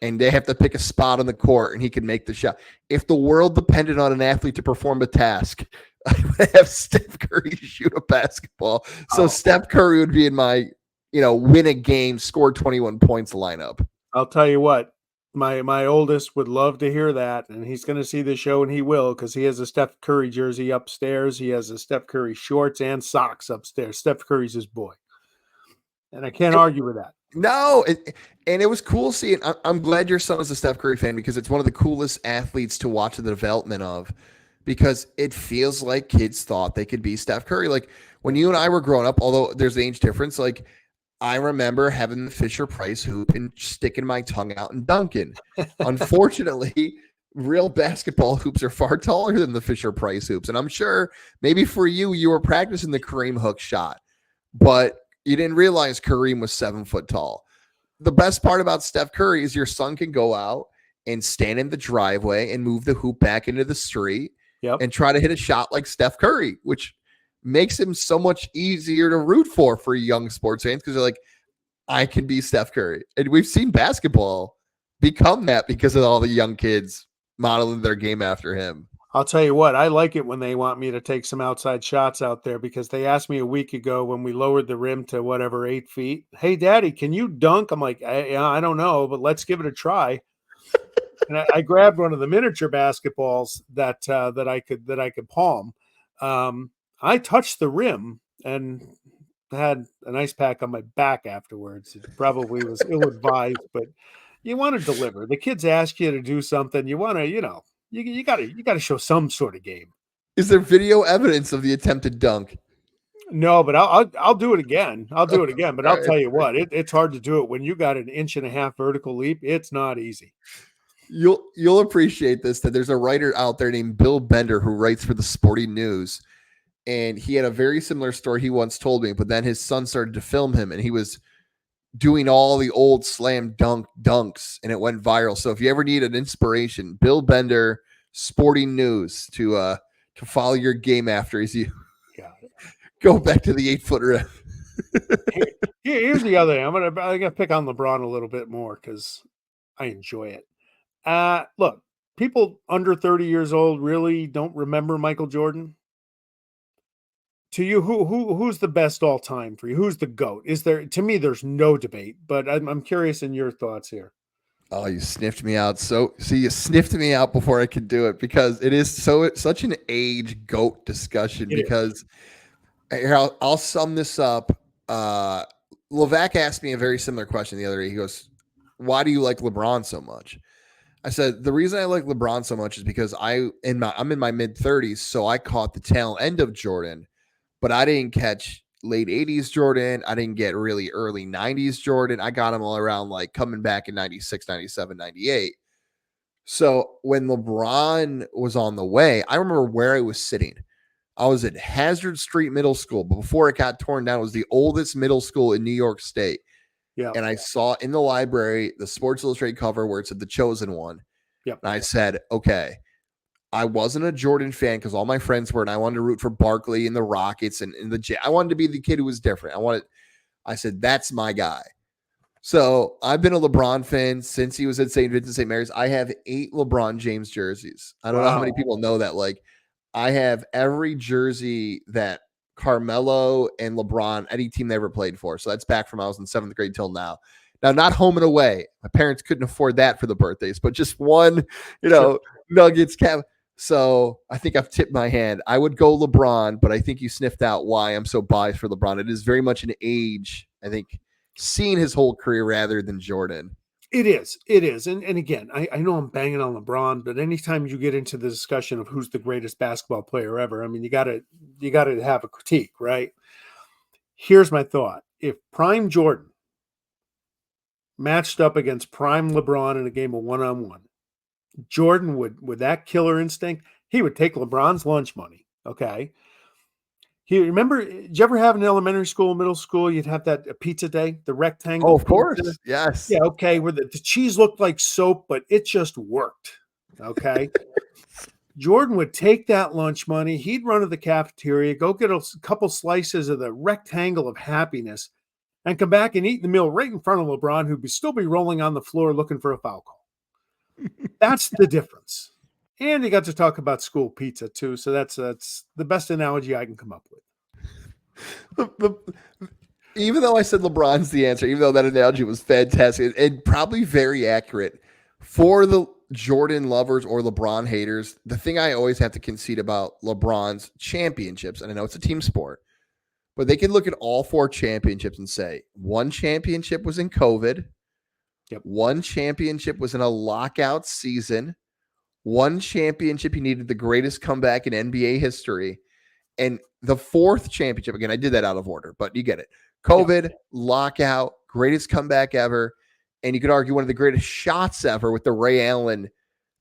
and they have to pick a spot on the court and he can make the shot. If the world depended on an athlete to perform a task, I would have Steph Curry shoot a basketball. So Steph Curry would be in my, win a game, score 21 points lineup. I'll tell you what, my oldest would love to hear that, and he's going to see the show, and he will, because he has a Steph Curry jersey upstairs. He has a Steph Curry shorts and socks upstairs. Steph Curry's his boy, and I can't argue with that. No, and it was cool seeing. I'm glad your son is a Steph Curry fan because it's one of the coolest athletes to watch the development of, because it feels like kids thought they could be Steph Curry. Like when you and I were growing up, although there's the age difference, like I remember having the Fisher-Price hoop and sticking my tongue out and dunking. Unfortunately, real basketball hoops are far taller than the Fisher-Price hoops. And I'm sure maybe for you were practicing the Kareem hook shot, but you didn't realize Kareem was 7 foot tall. The best part about Steph Curry is your son can go out and stand in the driveway and move the hoop back into the street and try to hit a shot like Steph Curry, which makes him so much easier to root for young sports fans because they're like, I can be Steph Curry. And we've seen basketball become that because of all the young kids modeling their game after him. I'll tell you what, I like it when they want me to take some outside shots out there, because they asked me a week ago when we lowered the rim to whatever 8 feet. Hey, Daddy, can you dunk? I'm like, I don't know, but let's give it a try. And I grabbed one of the miniature basketballs that I could palm. I touched the rim and had an ice pack on my back afterwards. It probably was ill-advised, but you want to deliver. The kids ask you to do something. You want to, you got to show some sort of game. Is there video evidence of the attempted dunk? No, but I'll do it again. I'll do it again. But I'll tell you what, it's hard to do it when you got an 1.5 inch vertical leap. It's not easy. You'll appreciate this, that there's a writer out there named Bill Bender who writes for the Sporting News. And he had a very similar story he once told me, but then his son started to film him and he was doing all the old slam dunk dunks and it went viral. So if you ever need an inspiration, Bill Bender, Sporting News, to follow your game after as you go back to the 8 foot rim. Here's the other thing. I gotta pick on LeBron a little bit more because I enjoy it. Look, people under 30 years old really don't remember Michael Jordan. To you, who's the best all time for you? Who's the GOAT? Is there? To me, there's no debate. But I'm curious in your thoughts here. Oh, you sniffed me out. You sniffed me out before I could do it because it is such an age GOAT discussion. Because here, I'll sum this up. Levack asked me a very similar question the other day. He goes, "Why do you like LeBron so much?" I said, the reason I like LeBron so much is because I'm in my mid 30s, so I caught the tail end of Jordan. But I didn't catch late 80s Jordan. I didn't get really early 90s Jordan. I got him all around like coming back in 96, 97, 98. So when LeBron was on the way, I remember where I was sitting. I was at Hazard Street Middle School. But before it got torn down, it was the oldest middle school in New York State. Yeah. And I saw in the library the Sports Illustrated cover where it said The Chosen One. Yep. And I said, okay, I wasn't a Jordan fan because all my friends were, and I wanted to root for Barkley and the Rockets and I wanted to be the kid who was different. I said, that's my guy. So I've been a LeBron fan since he was at St. Vincent St. Mary's. I have 8 LeBron James jerseys. I don't know how many people know that. Like, I have every jersey that Carmelo and LeBron, any team they ever played for. So that's back from I was in 7th grade till now. Now, not home and away. My parents couldn't afford that for the birthdays, but just one, Nuggets cap. So I think I've tipped my hand. I would go LeBron, but I think you sniffed out why I'm so biased for LeBron. It is very much an age, I think, seeing his whole career rather than Jordan. It is. And again, I know I'm banging on LeBron, but anytime you get into the discussion of who's the greatest basketball player ever, I mean, you gotta have a critique, right? Here's my thought. If prime Jordan matched up against prime LeBron in a game of one-on-one, Jordan with that killer instinct, he would take LeBron's lunch money. Okay. Did you ever have in elementary school, middle school, you'd have that pizza day, the rectangle? Oh, of course. Pizza? Yes. Yeah. Okay. Where the cheese looked like soap, but it just worked. Okay. Jordan would take that lunch money. He'd run to the cafeteria, go get a couple slices of the rectangle of happiness, and come back and eat the meal right in front of LeBron, who'd still be rolling on the floor looking for a foul call. That's the difference. And you got to talk about school pizza too. So that's the best analogy I can come up with. Even though I said LeBron's the answer, even though that analogy was fantastic and probably very accurate for the Jordan lovers or LeBron haters, the thing I always have to concede about LeBron's championships, and I know it's a team sport, but they can look at all 4 championships and say one championship was in COVID. Yep. One championship was in a lockout season. One championship, he needed the greatest comeback in NBA history. And the 4th championship, again, I did that out of order, but you get it. COVID, lockout, greatest comeback ever. And you could argue one of the greatest shots ever with the Ray Allen.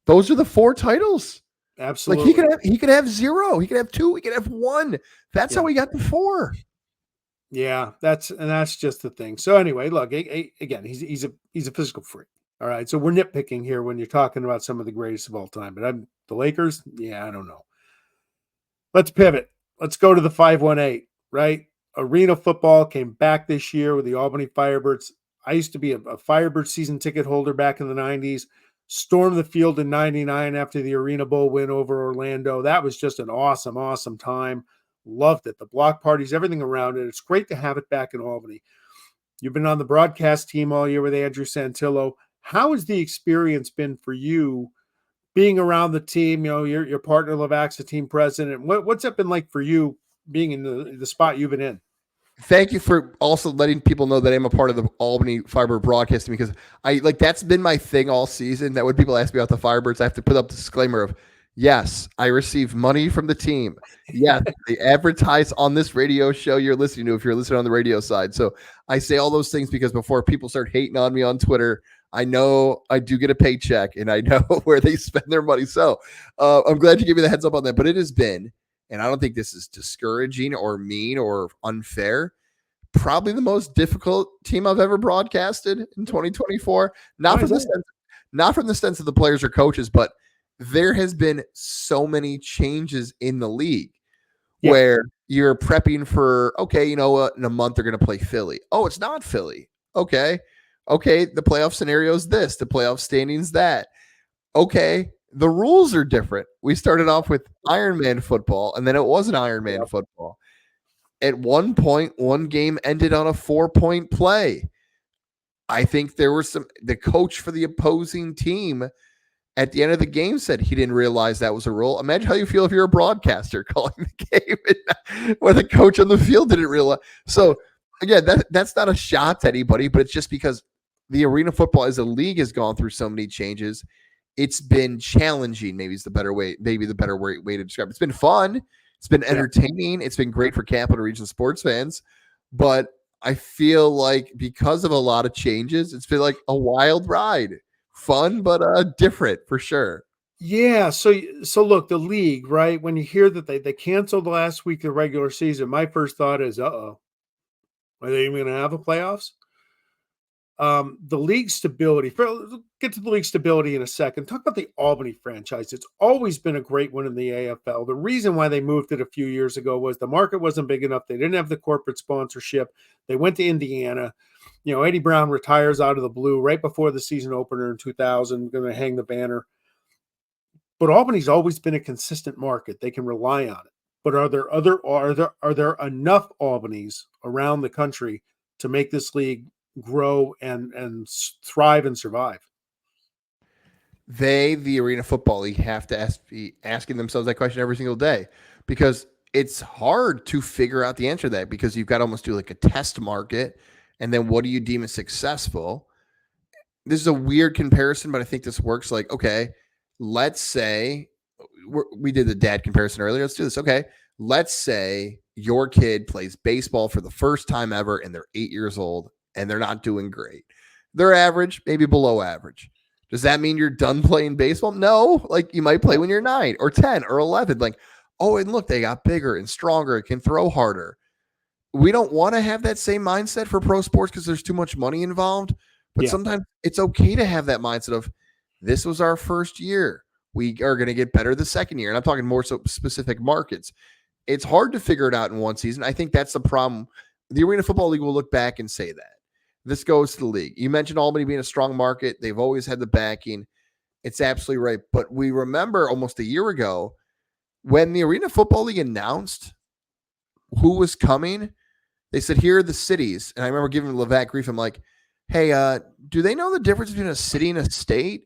Those are the 4 titles. Absolutely. Like he could have 0, he could have 2, he could have 1. That's how he got the 4. Yeah, that's just the thing. So anyway, look, again, he's a physical freak. All right, so we're nitpicking here when you're talking about some of the greatest of all time. But the Lakers, yeah, I don't know. Let's pivot. Let's go to the 518, right? Arena football came back this year with the Albany Firebirds. I used to be a Firebird season ticket holder back in the 90s. Stormed the field in 99 after the Arena Bowl win over Orlando. That was just an awesome, awesome time. Loved it. The block parties, everything around it. It's great to have it back in Albany. You've been on the broadcast team all year with Andrew Santillo. How has the experience been for you being around the team? You know, your partner Levack's the team president. What's it been like for you being in the spot you've been in? Thank you for also letting people know that I'm a part of the Albany Firebird broadcasting, because that's been my thing all season, that when people ask me about the Firebirds, I have to put up the disclaimer of, yes, I receive money from the team. Yes, they advertise on this radio show you're listening to if you're listening on the radio side. So I say all those things because before people start hating on me on Twitter, I know I do get a paycheck and I know where they spend their money. So I'm glad you gave me the heads up on that. But it has been, and I don't think this is discouraging or mean or unfair, probably the most difficult team I've ever broadcasted in 2024. Not from the sense of the players or coaches, but there has been so many changes in the league where you're prepping for, okay, you know what, in a month they're going to play Philly. Oh, it's not Philly. Okay, the playoff scenario is this, the playoff standings that. Okay, the rules are different. We started off with Ironman football, and then it wasn't Ironman football. At one point, one game ended on a 4-point play. I think there were the coach for the opposing team at the end of the game said he didn't realize that was a rule. Imagine how you feel if you're a broadcaster calling the game where the coach on the field didn't realize. So again, that's not a shot to anybody, but it's just because the arena football as a league has gone through so many changes. It's been challenging. Maybe the better way to describe it. It's been fun. It's been entertaining. It's been great for Capital Region sports fans, but I feel like because of a lot of changes, it's been like a wild ride. Fun, but different for sure. Yeah. So look, the league, right? When you hear that they canceled last week the regular season, my first thought is, are they even going to have a playoffs? The league stability. Get to the league stability in a second. Talk about the Albany franchise. It's always been a great one in the AFL. The reason why they moved it a few years ago was the market wasn't big enough. They didn't have the corporate sponsorship. They went to Indiana. Eddie Brown retires out of the blue right before the season opener in 2000, going to hang the banner. But Albany's always been a consistent market. They can rely on it. But are there enough Albanys around the country to make this league grow and thrive and survive? The Arena Football League, have to be asking themselves that question every single day, because it's hard to figure out the answer to that, because you've got to almost do like a test market, and then what do you deem as successful? This is a weird comparison, but I think this works. Like, okay, let's say we did the dad comparison earlier. Let's do this. Okay, let's say your kid plays baseball for the first time ever, and they're 8 years old, and they're not doing great. They're average, maybe below average. Does that mean you're done playing baseball? No. Like, you might play when you're 9 or 10 or 11. Like, oh, and look, they got bigger and stronger, can throw harder. We don't want to have that same mindset for pro sports because there's too much money involved. But sometimes it's okay to have that mindset of, this was our first year. We are going to get better the second year. And I'm talking more so specific markets. It's hard to figure it out in one season. I think that's the problem. The Arena Football League will look back and say that. This goes to the league. You mentioned Albany being a strong market. They've always had the backing. It's absolutely right. But we remember almost a year ago when the Arena Football League announced who was coming, they said, here are the cities. And I remember giving Levack grief. I'm like, hey, do they know the difference between a city and a state?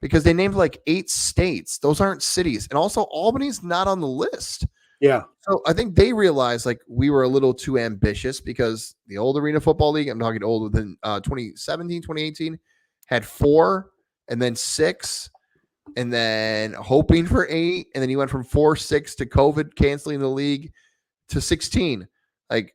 Because they named like 8 states. Those aren't cities. And also, Albany's not on the list. Yeah. So I think they realized like we were a little too ambitious, because the old Arena Football League, I'm talking older than 2017, 2018, had 4 and then 6 and then hoping for 8. And then you went from 4, 6 to COVID canceling the league to 16. Like,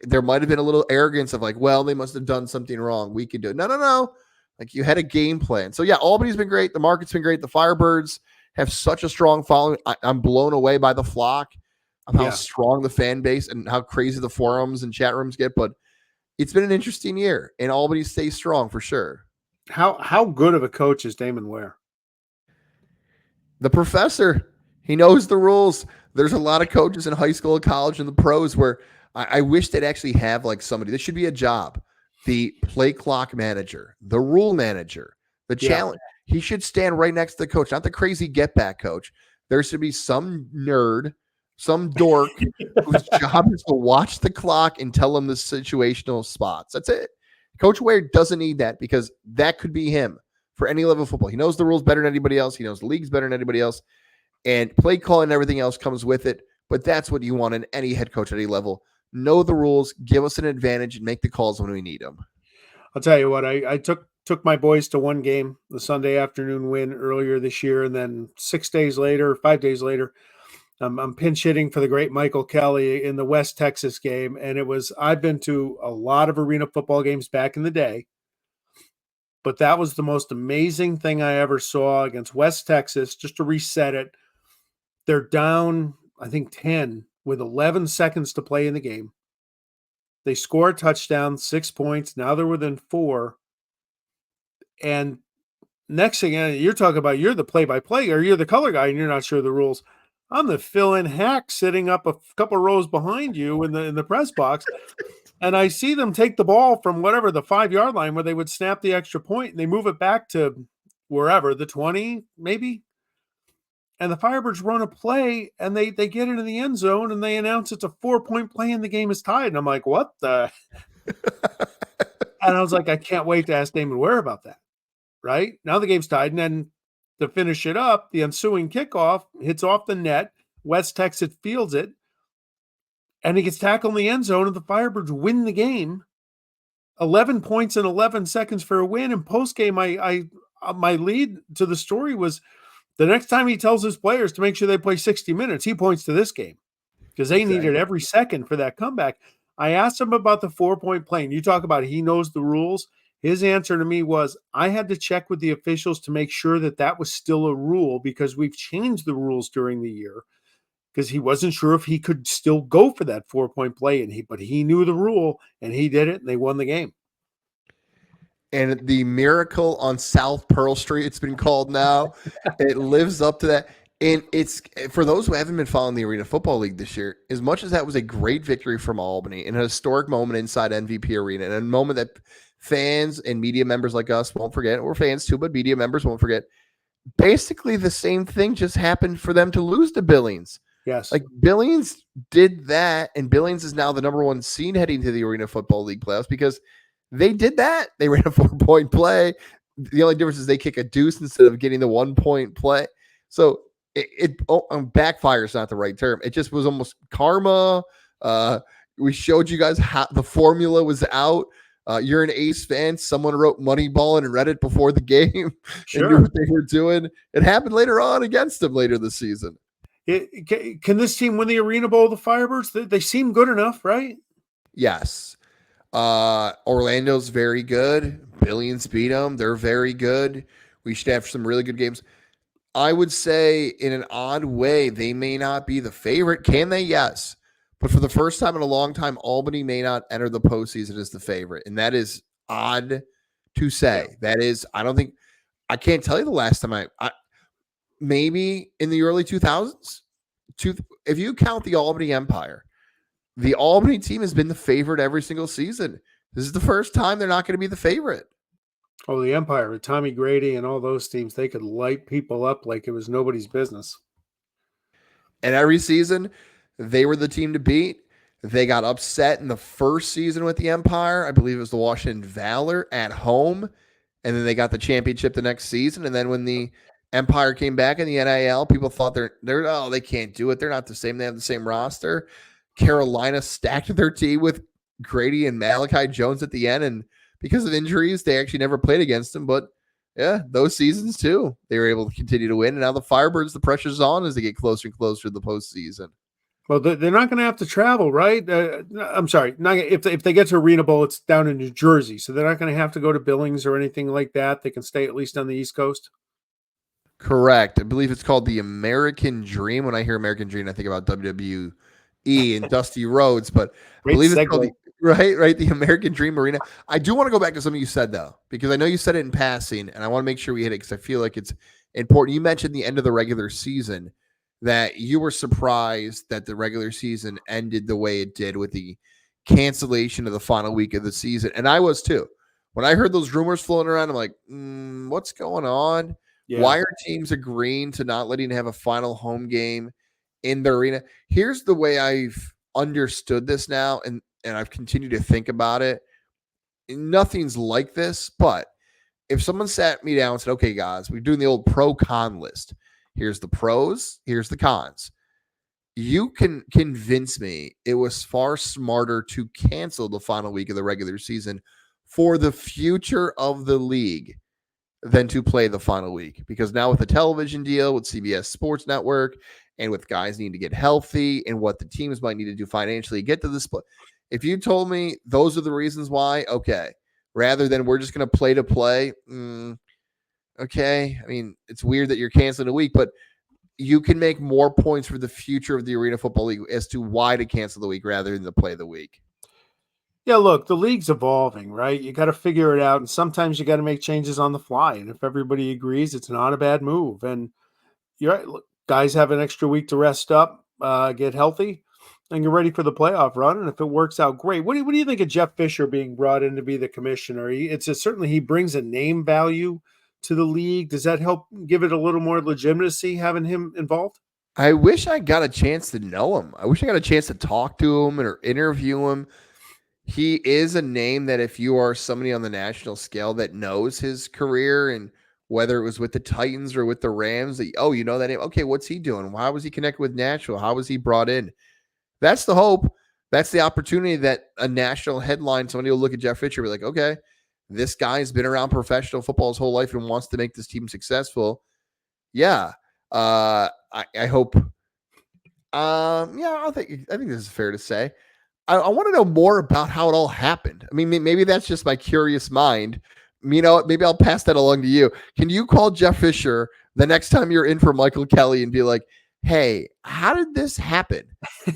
there might have been a little arrogance of like, well, they must have done something wrong. We could do it. No. Like, you had a game plan. So yeah, Albany's been great. The market's been great. The Firebirds have such a strong following. I'm blown away by the flock of how strong the fan base and how crazy the forums and chat rooms get. But it's been an interesting year, and Albany stays strong for sure. How good of a coach is Damon Ware? The professor. He knows the rules. There's a lot of coaches in high school, college, and the pros where I wish they'd actually have like somebody. This should be a job. The play clock manager, the rule manager, the challenge. He should stand right next to the coach, not the crazy get back coach. There should be some nerd, some dork whose job is to watch the clock and tell him the situational spots. That's it. Coach Ware doesn't need that, because that could be him for any level of football. He knows the rules better than anybody else. He knows the leagues better than anybody else. And play calling and everything else comes with it. But that's what you want in any head coach at any level. Know the rules, give us an advantage, and make the calls when we need them. I'll tell you what, I took my boys to one game, the Sunday afternoon win earlier this year, and then 5 days later, I'm pinch hitting for the great Michael Kelly in the West Texas game. And I've been to a lot of arena football games back in the day, but that was the most amazing thing I ever saw against West Texas. Just to reset it, they're down, I think, 10 with 11 seconds to play in the game. They score a touchdown, 6 points. Now they're within 4. And next thing you're talking about, you're the play-by-play, or you're the color guy and you're not sure of the rules. I'm the fill-in hack sitting up a couple rows behind you in the press box. And I see them take the ball from whatever, the 5-yard line where they would snap the extra point, and they move it back to wherever, the 20 maybe. And the Firebirds run a play, and they get into the end zone, and they announce it's a 4-point play and the game is tied. And I'm like, what the? And I was like, I can't wait to ask Damon Ware about that. Right? Now the game's tied. And then to finish it up, the ensuing kickoff hits off the net. West Texas fields it, and he gets tackled in the end zone, and the Firebirds win the game. 11 points in 11 seconds for a win. And post-game, my lead to the story was, the next time he tells his players to make sure they play 60 minutes, he points to this game, because they needed every second for that comeback. I asked him about the 4-point play, and you talk about he knows the rules. His answer to me was, I had to check with the officials to make sure that was still a rule, because we've changed the rules during the year, because he wasn't sure if he could still go for that 4-point play. But he knew the rule, and he did it, and they won the game. and the miracle on South Pearl Street, it's been called now. It lives up to that. And it's for those who haven't been following the Arena Football League this year, as much as that was a great victory from Albany and a historic moment inside MVP Arena, and a moment that fans and media members like us won't forget. We're fans too, but media members won't forget. Basically, the same thing just happened for them to lose to Billings. Yes. Like Billings did that, and Billings is now the number one seed heading to the Arena Football League playoffs because they did that. They ran a 4-point play. The only difference is they kick a deuce instead of getting the 1-point play. So backfire is not the right term. It just was almost karma. We showed you guys how the formula was out. You're an Ace fan. Someone wrote Moneyball and read it before the game Sure. and knew what they were doing. It happened later on against them later this season. Can this team win the Arena Bowl, the Firebirds? They seem good enough, right? Yes. Orlando's very good. Billings beat them. They're very good. We should have some really good games. I would say in an odd way, they may not be the favorite. Can they? Yes. But for the first time in a long time, Albany may not enter the postseason as the favorite. And that is odd to say. Yeah. That is, I can't tell you the last time maybe in the early 2000s. If you count the Albany Empire, the Albany team has been the favorite every single season. This is the first time they're not going to be the favorite. Oh, the Empire with Tommy Grady and all those teams, they could light people up like it was nobody's business. And every season, they were the team to beat. They got upset in the first season with the Empire. I believe it was the Washington Valor at home. And then they got the championship the next season. And then when the Empire came back in the NIL, people thought they can't do it. They're not the same. They have the same roster. Carolina stacked their team with Grady and Malachi Jones at the end. And because of injuries, they actually never played against them. But yeah, those seasons too, they were able to continue to win. And now the Firebirds, the pressure's on as they get closer and closer to the postseason. Well, they're not going to have to travel, right? I'm sorry. If they get to Arena Bowl, it's down in New Jersey. So they're not going to have to go to Billings or anything like that. They can stay at least on the East Coast. Correct. I believe it's called the American Dream. When I hear American Dream, I think about WWE and Dusty Rhodes, but I believe it's called the American Dream Arena. I do want to go back to something you said, though, because I know you said it in passing, and I want to make sure we hit it because I feel like it's important. You mentioned the end of the regular season, that you were surprised that the regular season ended the way it did with the cancellation of the final week of the season. And I was too. When I heard those rumors floating around, I'm like, what's going on? Yeah. Why are teams agreeing to not letting have a final home game in the arena? Here's the way I've understood this now, and I've continued to think about it. Nothing's like this, but if someone sat me down and said, okay, guys, we're doing the old pro-con list. Here's the pros, here's the cons. You can convince me it was far smarter to cancel the final week of the regular season for the future of the league than to play the final week. Because now with the television deal, with CBS Sports Network, and with guys needing to get healthy and what the teams might need to do financially to get to this split. If you told me those are the reasons why, okay, rather than we're just going to play, okay. I mean, it's weird that you're canceling a week, but you can make more points for the future of the Arena Football League as to why to cancel the week rather than to play the week. Yeah, look, the league's evolving, right? You got to figure it out, and sometimes you got to make changes on the fly. And if everybody agrees, it's not a bad move. And you're right. Look, guys have an extra week to rest up, get healthy, and get ready for the playoff run. And if it works out, great. What do you think of Jeff Fisher being brought in to be the commissioner? Certainly he brings a name value to the league. Does that help give it a little more legitimacy having him involved? I wish I got a chance to know him. I wish I got a chance to talk to him or interview him. He is a name that if you are somebody on the national scale that knows his career and whether it was with the Titans or with the Rams, that, oh, you know that name? Okay, what's he doing? How was he connected with Nashville? How was he brought in? That's the hope. That's the opportunity that a national headline, somebody will look at Jeff Fisher and be like, okay, this guy's been around professional football his whole life and wants to make this team successful. Yeah. I hope. I think this is fair to say. I want to know more about how it all happened. I mean, maybe that's just my curious mind. You know, maybe I'll pass that along to you. Can you call Jeff Fisher the next time you're in for Michael Kelly and be like, hey, how did this happen?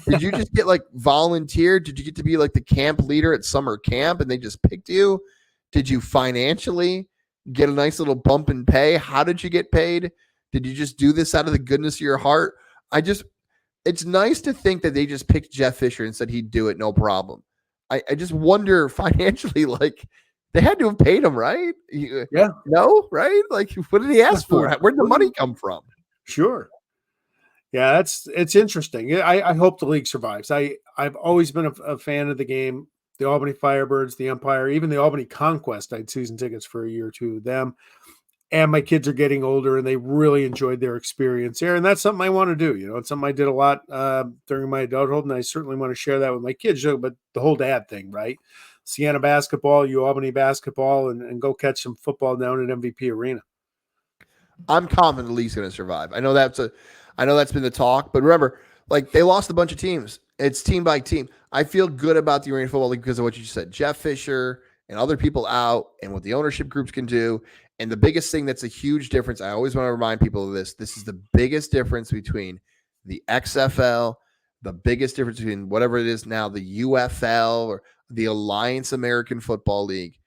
Did you just get volunteered? Did you get to be the camp leader at summer camp and they just picked you? Did you financially get a nice little bump in pay? How did you get paid? Did you just do this out of the goodness of your heart? It's nice to think that they just picked Jeff Fisher and said he'd do it, no problem. I just wonder financially, like they had to have paid him, right? Yeah. No, right? Like, what did he ask for? Where'd the money come from? Sure. Yeah, it's interesting. I hope the league survives. I've always been a fan of the game. The Albany Firebirds, the Empire, even the Albany Conquest. I had season tickets for a year or two with them. And my kids are getting older, and they really enjoyed their experience there. And that's something I want to do. It's something I did a lot during my adulthood, and I certainly want to share that with my kids. But the whole dad thing, right? Siena basketball, Albany basketball, and go catch some football down at MVP Arena. I'm confident the league's going to survive. I know that's been the talk, but remember, like they lost a bunch of teams. It's team by team. I feel good about the Arena Football League because of what you just said. Jeff Fisher and other people out and what the ownership groups can do. And the biggest thing that's a huge difference, I always want to remind people of this. This is the biggest difference between the XFL, the biggest difference between whatever it is now, the UFL or the Alliance American Football League.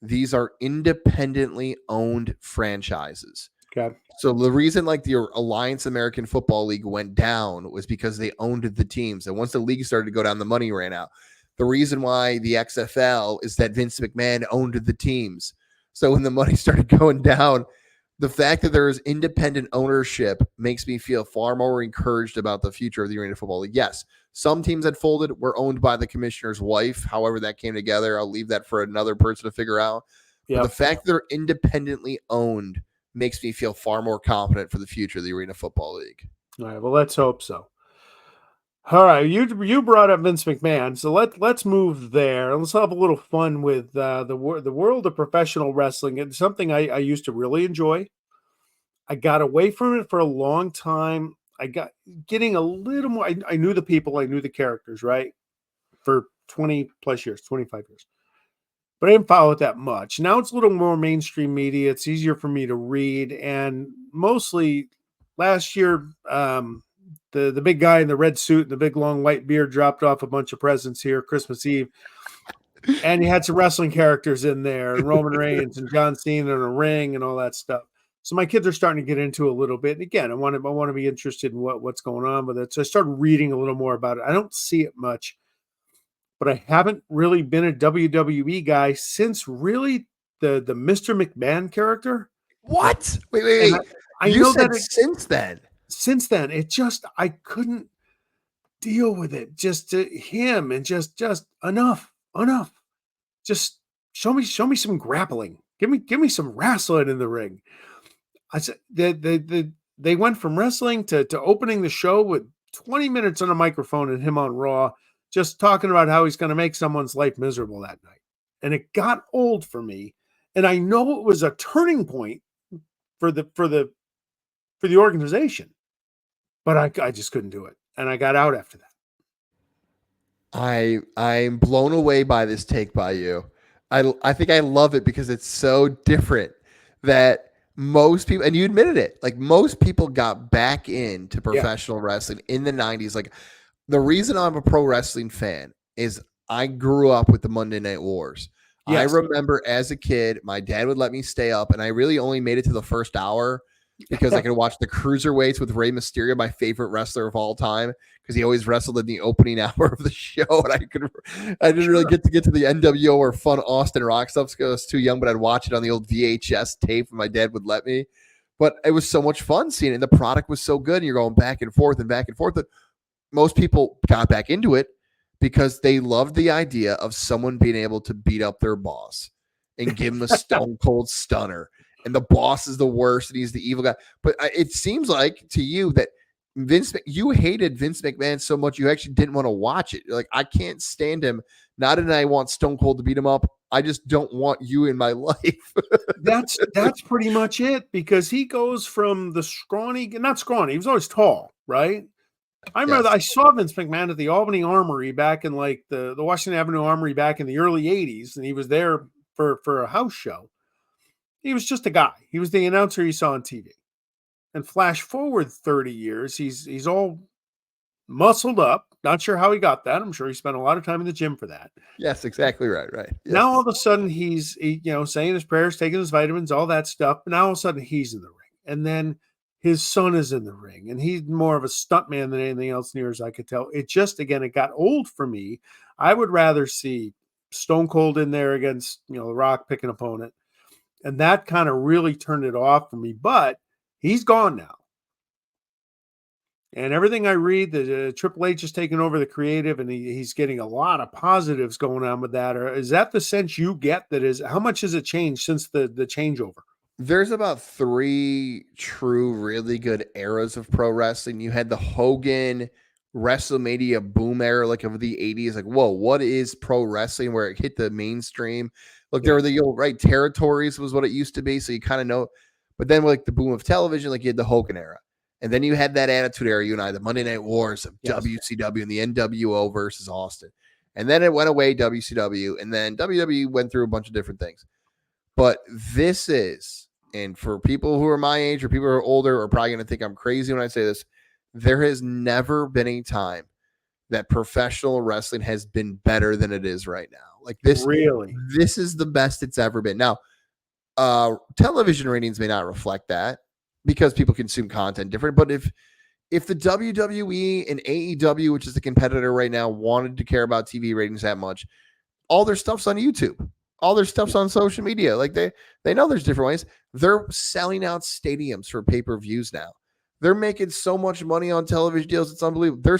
These are independently owned franchises. Okay. So the reason like the Alliance American Football League went down was because they owned the teams. And once the league started to go down, the money ran out. The reason why the XFL is that Vince McMahon owned the teams. So when the money started going down, the fact that there is independent ownership makes me feel far more encouraged about the future of the Arena Football League. Yes, some teams that folded were owned by the commissioner's wife. However that came together, I'll leave that for another person to figure out. Yep. But the fact that they're independently owned makes me feel far more confident for the future of the Arena Football League. All right, well, let's hope so. All right, you brought up Vince McMahon, so let's move there. Let's have a little fun with the world of professional wrestling. It's something I used to really enjoy. I got away from it for a long time. I got getting a little more. I knew the people, I knew the characters, right, for 20 plus years, 25 years. But I didn't follow it that much. Now it's a little more mainstream media. It's easier for me to read. And mostly last year, the big guy in the red suit and the big long white beard dropped off a bunch of presents here Christmas Eve. And he had some wrestling characters in there, and Roman Reigns and John Cena in a ring and all that stuff. So my kids are starting to get into a little bit. And again, I want to be interested in what's going on with it. So I started reading a little more about it. I don't see it much. But I haven't really been a WWE guy since really the Mr. McMahon character. What? Wait. I know that since then. Since then, it just I couldn't deal with it. Just him and just enough. Just show me some grappling. Give me some wrestling in the ring. I said they went from wrestling to opening the show with 20 minutes on a microphone and him on Raw, just talking about how he's going to make someone's life miserable that night. And it got old for me. And I know it was a turning point for the organization, but I just couldn't do it. And I got out after that. I'm blown away by this take by you. I think I love it because it's so different that most people, and you admitted it, like most people got back into professional wrestling in the 90s. Like, the reason I'm a pro wrestling fan is I grew up with the Monday Night Wars. Yes. I remember as a kid, my dad would let me stay up, and I really only made it to the first hour because I could watch the Cruiserweights with Rey Mysterio, my favorite wrestler of all time, because he always wrestled in the opening hour of the show, and I didn't really get to the NWO or fun Austin Rock stuff because I was too young, but I'd watch it on the old VHS tape when my dad would let me. But it was so much fun seeing it, and the product was so good, and you're going back and forth and back and forth. Most people got back into it because they loved the idea of someone being able to beat up their boss and give him a stone cold stunner. And the boss is the worst and he's the evil guy. But it seems like to you that you hated Vince McMahon so much you actually didn't want to watch it. You're like, I can't stand him. Not that I want Stone Cold to beat him up. I just don't want you in my life. That's pretty much it, because he goes from the not scrawny, he was always tall, right? I remember that I saw Vince McMahon at the Albany Armory back in like the Washington Avenue Armory back in the early 80s. And he was there for a house show. He was just a guy. He was the announcer you saw on TV. And flash forward 30 years, he's all muscled up, Not sure how he got that. I'm sure he spent a lot of time in the gym for that. Yes, exactly right. Right. Now all Yes. of a sudden he's saying his prayers, taking his vitamins, all that stuff. But now all of a sudden he's in the ring, and then his son is in the ring, and he's more of a stuntman than anything else, near as I could tell. It just again it got old for me. I would rather see Stone Cold in there against The Rock, pick an opponent, and that kind of really turned it off for me. But he's gone now. And everything I read, that Triple H is taking over the creative, and he's getting a lot of positives going on with that. Or is that the sense you get? That is, how much has it changed since the changeover? There's about 3 true, really good eras of pro wrestling. You had the Hogan WrestleMania boom era, like of the 80s. Like, whoa, what is pro wrestling? Where it hit the mainstream. Look, there Yeah, were the old right territories was what it used to be. So you kind of know. But then like the boom of television, like you had the Hogan era. And then you had that Attitude Era, you and I, the Monday Night Wars of yes, WCW and the NWO versus Austin. And then it went away, WCW. And then WWE went through a bunch of different things. But this is, and for people who are my age or people who are older are probably going to think I'm crazy when I say this, there has never been a time that professional wrestling has been better than it is right now. Like really. this is the best it's ever been. Now, television ratings may not reflect that because people consume content different. But if the WWE and AEW, which is the competitor right now, wanted to care about TV ratings that much, all their stuff's on YouTube. All their stuff's on social media. Like they know there's different ways. They're selling out stadiums for pay-per-views now. They're making so much money on television deals. It's unbelievable. They're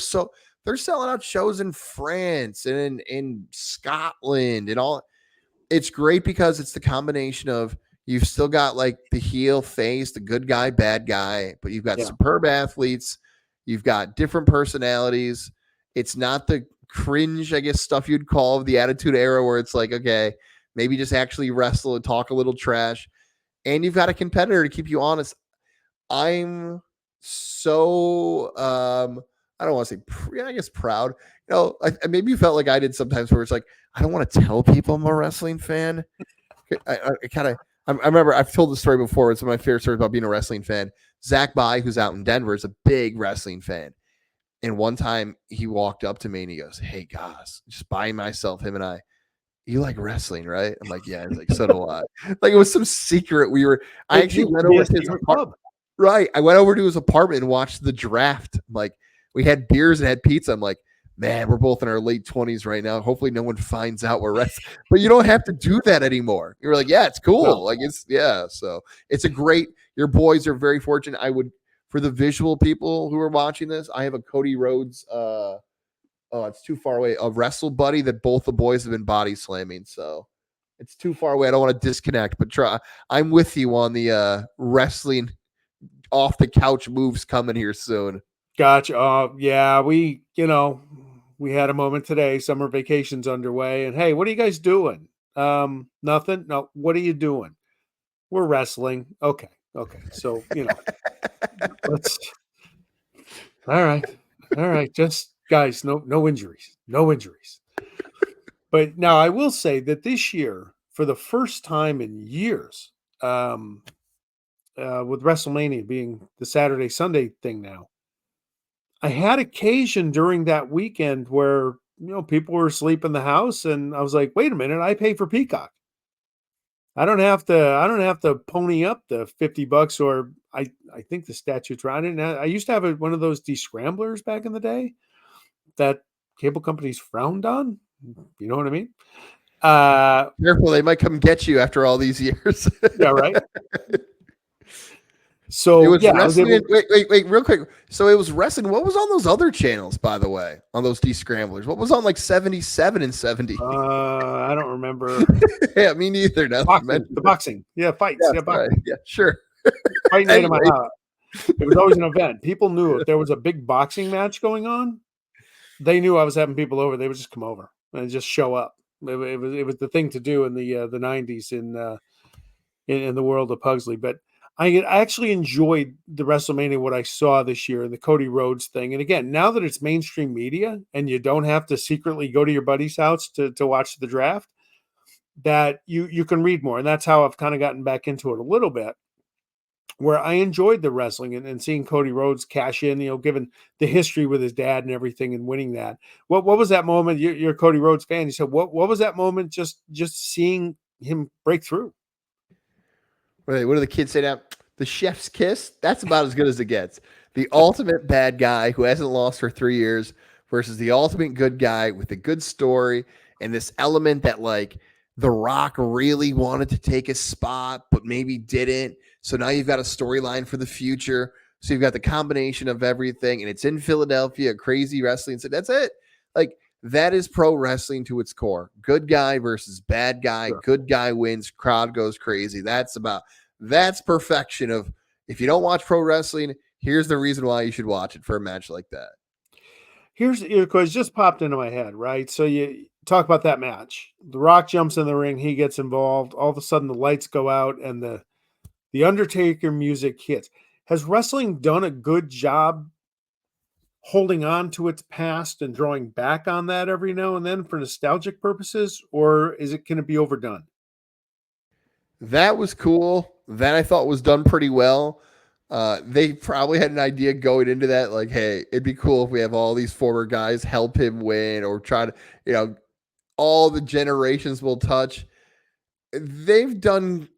selling out shows in France and in Scotland and all. It's great because it's the combination of you've still got like the heel face, the good guy, bad guy, but you've got Yeah, superb athletes. You've got different personalities. It's not the cringe, I guess, stuff you'd call the Attitude Era where it's like, okay, maybe just actually wrestle and talk a little trash. And you've got a competitor to keep you honest. I'm so I don't want to say I guess proud. Maybe you felt like I did sometimes where it's like I don't want to tell people I'm a wrestling fan. I kind of I remember I've told the story before. It's one of my favorite stories about being a wrestling fan. Zach Bai, who's out in Denver, is a big wrestling fan. And one time he walked up to me and he goes, "Hey, guys, just by myself, him and I, you like wrestling, right?" I'm like, "Yeah." He's like, "So do I." Like it was some secret we were. I actually went over to his apartment. Right. I went over to his apartment and watched the draft. Like we had beers and had pizza. I'm like, man, we're both in our late 20s right now. Hopefully no one finds out we're wrestling. But you don't have to do that anymore. You're like, yeah, it's cool. no, Like so it's a great, your boys are very fortunate. I would, for the visual people who are watching this, I have a Cody Rhodes, oh, it's too far away, a wrestle buddy that both the boys have been body slamming. So it's too far away. I don't want to disconnect, but I'm with you on the wrestling off the couch moves coming here soon. gotcha. Yeah, we had a moment today. Summer vacation's underway, and hey, what are you guys doing? Nothing. No, what are you doing? We're wrestling. Okay. So let's. All right. Just guys, no injuries, no injuries. But now I will say that this year, for the first time in years, with WrestleMania being the Saturday Sunday thing now, I had occasion during that weekend where people were asleep in the house, and I was like, wait a minute, I pay for Peacock. I don't have to pony up the $50, or I think the statutes right. I used to have one of those descramblers back in the day that cable companies frowned on. You know what I mean? Careful, they might come get you after all these years. Yeah, right. It So was yeah, I was able. wrestling. Wait, real quick. So it was wrestling. What was on those other channels, by the way, on those descramblers? What was on like 77 and 70? I don't remember. Yeah, me neither. Now The boxing. Yeah, fights. yes, Yeah, right. boxing. Yeah, sure. Fight night in my Anyway, house. It was always an event. People knew if there was a big boxing match going on, they knew I was having people over. They would just come over and just show up. It was the thing to do in the 90s in the world of Pugsley. But I actually enjoyed the WrestleMania, what I saw this year, and the Cody Rhodes thing. And again, now that it's mainstream media and you don't have to secretly go to your buddy's house to watch the draft, that you can read more. And that's how I've kind of gotten back into it a little bit. where I enjoyed the wrestling and seeing Cody Rhodes cash in, given the history with his dad and everything and winning that. What was that moment? You're a Cody Rhodes fan. You said, what was that moment? Just seeing him break through. What do the kids say now? The chef's kiss? That's about as good as it gets. The ultimate bad guy who hasn't lost for 3 years versus the ultimate good guy with a good story and this element that, like, The Rock really wanted to take his spot, but maybe didn't. So now you've got a storyline for the future. So you've got the combination of everything, and it's in Philadelphia, crazy wrestling. So that's it. Like, that is pro wrestling to its core. Good guy versus bad guy. Sure. Good guy wins. Crowd goes crazy. That's perfection of, if you don't watch pro wrestling, here's the reason why you should watch it for a match like that. Here's because just popped into my head, right? So you talk about that match. The Rock jumps in the ring, he gets involved. All of a sudden, the lights go out and the Undertaker music hits. Has wrestling done a good job holding on to its past and drawing back on that every now and then for nostalgic purposes, or is it going to be overdone? That was cool. That I thought was done pretty well. They probably had an idea going into that, like, hey, it'd be cool if we have all these former guys help him win or try to, all the generations will touch. They've done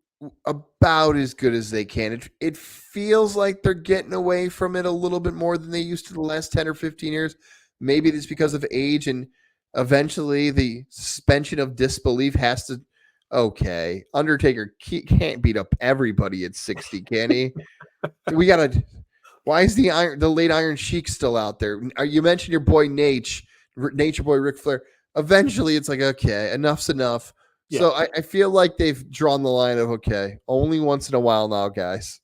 about as good as they can. It feels like they're getting away from it a little bit more than they used to the last 10 or 15 years. Maybe it's because of age, and eventually the suspension of disbelief has to. Okay, Undertaker can't beat up everybody at 60, can he? We gotta. Why is the late Iron Sheik still out there? You mentioned your boy Nature Boy Ric Flair. Eventually, it's like, okay, enough's enough. Yeah. So I feel like they've drawn the line of, okay, only once in a while now, guys.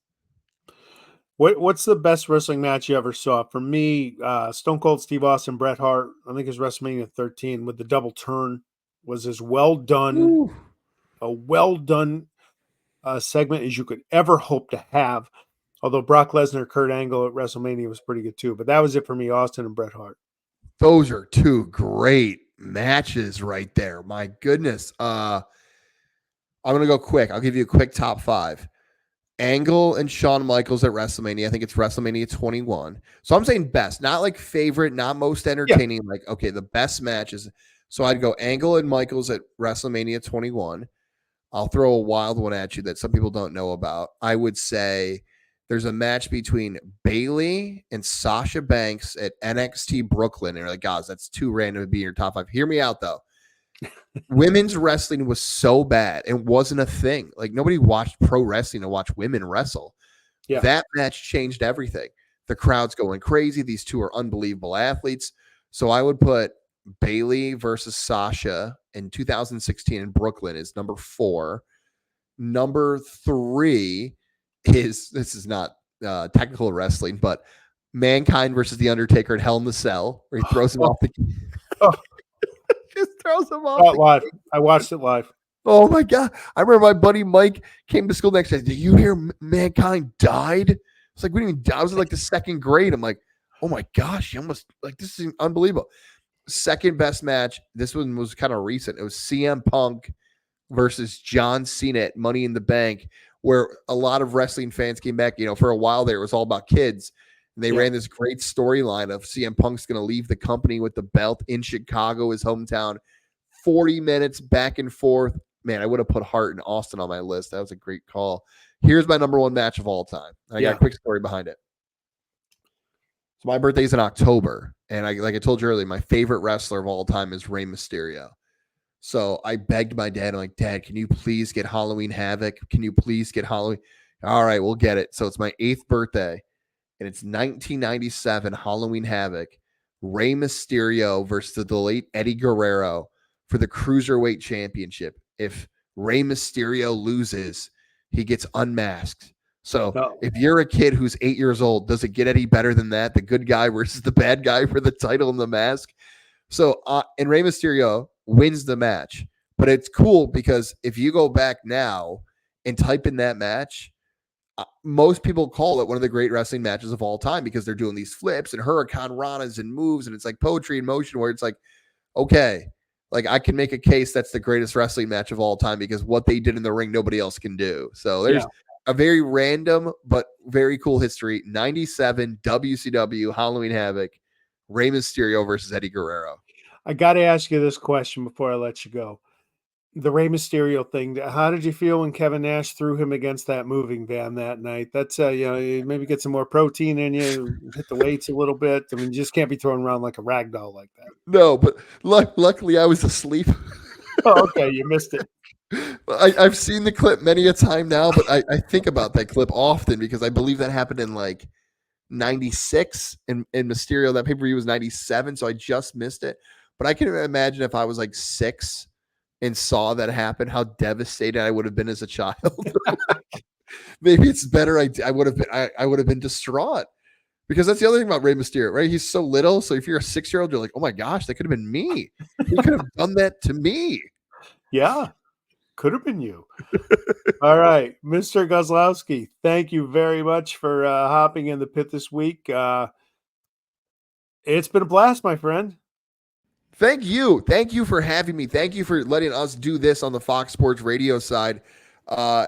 What's the best wrestling match you ever saw? For me, Stone Cold Steve Austin, Bret Hart, I think it's WrestleMania 13 with the double turn was as well done, Woo. a well done segment as you could ever hope to have. Although Brock Lesnar, Kurt Angle at WrestleMania was pretty good too. But that was it for me, Austin and Bret Hart. Those are two great matches right there. My goodness. I'm gonna go quick. I'll give you a quick top 5. Angle and Shawn Michaels at WrestleMania. I think it's WrestleMania 21. So I'm saying best, not like favorite, not most entertaining. Yeah. Like, okay, the best matches. So I'd go Angle and Michaels at WrestleMania 21. I'll throw a wild one at you that some people don't know about. I would say there's a match between Bayley and Sasha Banks at NXT Brooklyn. And you're like, guys, that's too random to be in your top 5. Hear me out, though. Women's wrestling was so bad. It wasn't a thing. Like, nobody watched pro wrestling to watch women wrestle. Yeah. That match changed everything. The crowd's going crazy. These two are unbelievable athletes. So I would put Bayley versus Sasha in 2016 in Brooklyn is number 4. Number 3 is, this is not technical wrestling, but Mankind versus The Undertaker at Hell in the Cell, where he throws him off the just throws him off live. I watched it live. Oh my God. I remember my buddy Mike came to school next day. Did you hear Mankind died? It's like, we didn't even die. I was in like the 2nd grade. I'm like, oh my gosh, you almost, like, this is unbelievable. Second best match. This one was kind of recent. It was CM Punk versus John Cena at Money in the Bank, where a lot of wrestling fans came back. For a while there, it was all about kids. And they ran this great storyline of CM Punk's going to leave the company with the belt in Chicago, his hometown. 40 minutes back and forth. Man, I would have put Hart and Austin on my list. That was a great call. Here's my number 1 match of all time. I got a quick story behind it. So my birthday's in October. And like I told you earlier, my favorite wrestler of all time is Rey Mysterio. So I begged my dad, I'm like, Dad, can you please get Halloween Havoc? Can you please get Halloween? All right, we'll get it. So it's my 8th birthday. And it's 1997 Halloween Havoc, Rey Mysterio versus the late Eddie Guerrero for the Cruiserweight Championship. If Rey Mysterio loses, he gets unmasked. So if you're a kid who's 8 years old, does it get any better than that? The good guy versus the bad guy for the title and the mask. So, and Rey Mysterio wins the match. But it's cool because if you go back now and type in that match, most people call it one of the great wrestling matches of all time because they're doing these flips and Hurricane Ranas and moves, and it's like poetry in motion where it's like, okay, like I can make a case that's the greatest wrestling match of all time because what they did in the ring, nobody else can do. So a very random but very cool history. 97 WCW Halloween Havoc, Rey Mysterio versus Eddie Guerrero. I got to ask you this question before I let you go. The Rey Mysterio thing. How did you feel when Kevin Nash threw him against that moving van that night? That's you maybe get some more protein in you, hit the weights a little bit. I mean, you just can't be thrown around like a rag doll like that. No, but luckily I was asleep. Oh, okay, you missed it. I've seen the clip many a time now, but I think about that clip often because I believe that happened in like 96 and Mysterio. That pay-per-view was 97, so I just missed it. But I can imagine if I was like 6 and saw that happen, how devastated I would have been as a child. Maybe it's better I would have been distraught. Because that's the other thing about Rey Mysterio, right? He's so little. So if you're a 6-year-old, you're like, oh my gosh, that could have been me. He could have done that to me. Yeah, could have been you. All right, Mr. Gozlowski, thank you very much for hopping in the pit this week. It's been a blast, my friend. Thank you. Thank you for having me. Thank you for letting us do this on the Fox Sports Radio side.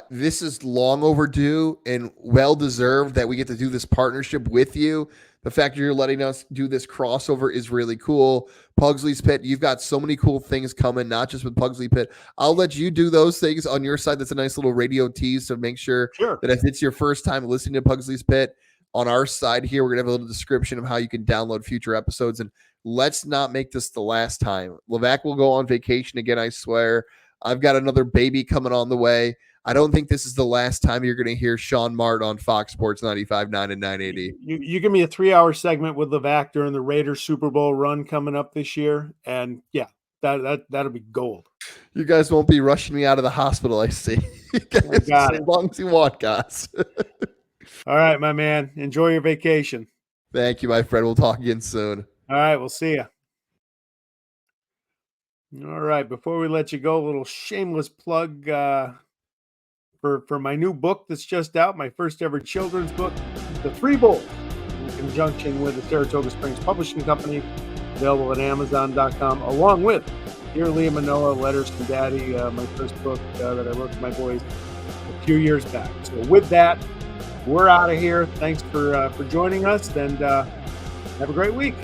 This is long overdue and well-deserved that we get to do this partnership with you. The fact that you're letting us do this crossover is really cool. Pugsley's Pit, you've got so many cool things coming, not just with Pugsley Pit. I'll let you do those things on your side. That's a nice little radio tease to make sure that if it's your first time listening to Pugsley's Pit, on our side here, we're going to have a little description of how you can download future episodes. And let's not make this the last time. Levack will go on vacation again, I swear. I've got another baby coming on the way. I don't think this is the last time you're going to hear Sean Mart on Fox Sports 95.9 and 980. You give me a 3-hour segment with Levack during the Raiders Super Bowl run coming up this year, and yeah, that'll be gold. You guys won't be rushing me out of the hospital, I see. You guys, as long as you want, guys. All right, my man. Enjoy your vacation. Thank you, my friend. We'll talk again soon. All right, we'll see you. All right, before we let you go, a little shameless plug for my new book that's just out, my first ever children's book, The Three Bulls, in conjunction with the Saratoga Springs Publishing Company, available at Amazon.com, along with Dear Liam Manoa, Letters from Daddy, my first book that I wrote to my boys a few years back. So with that, we're out of here. Thanks for joining us, and have a great week.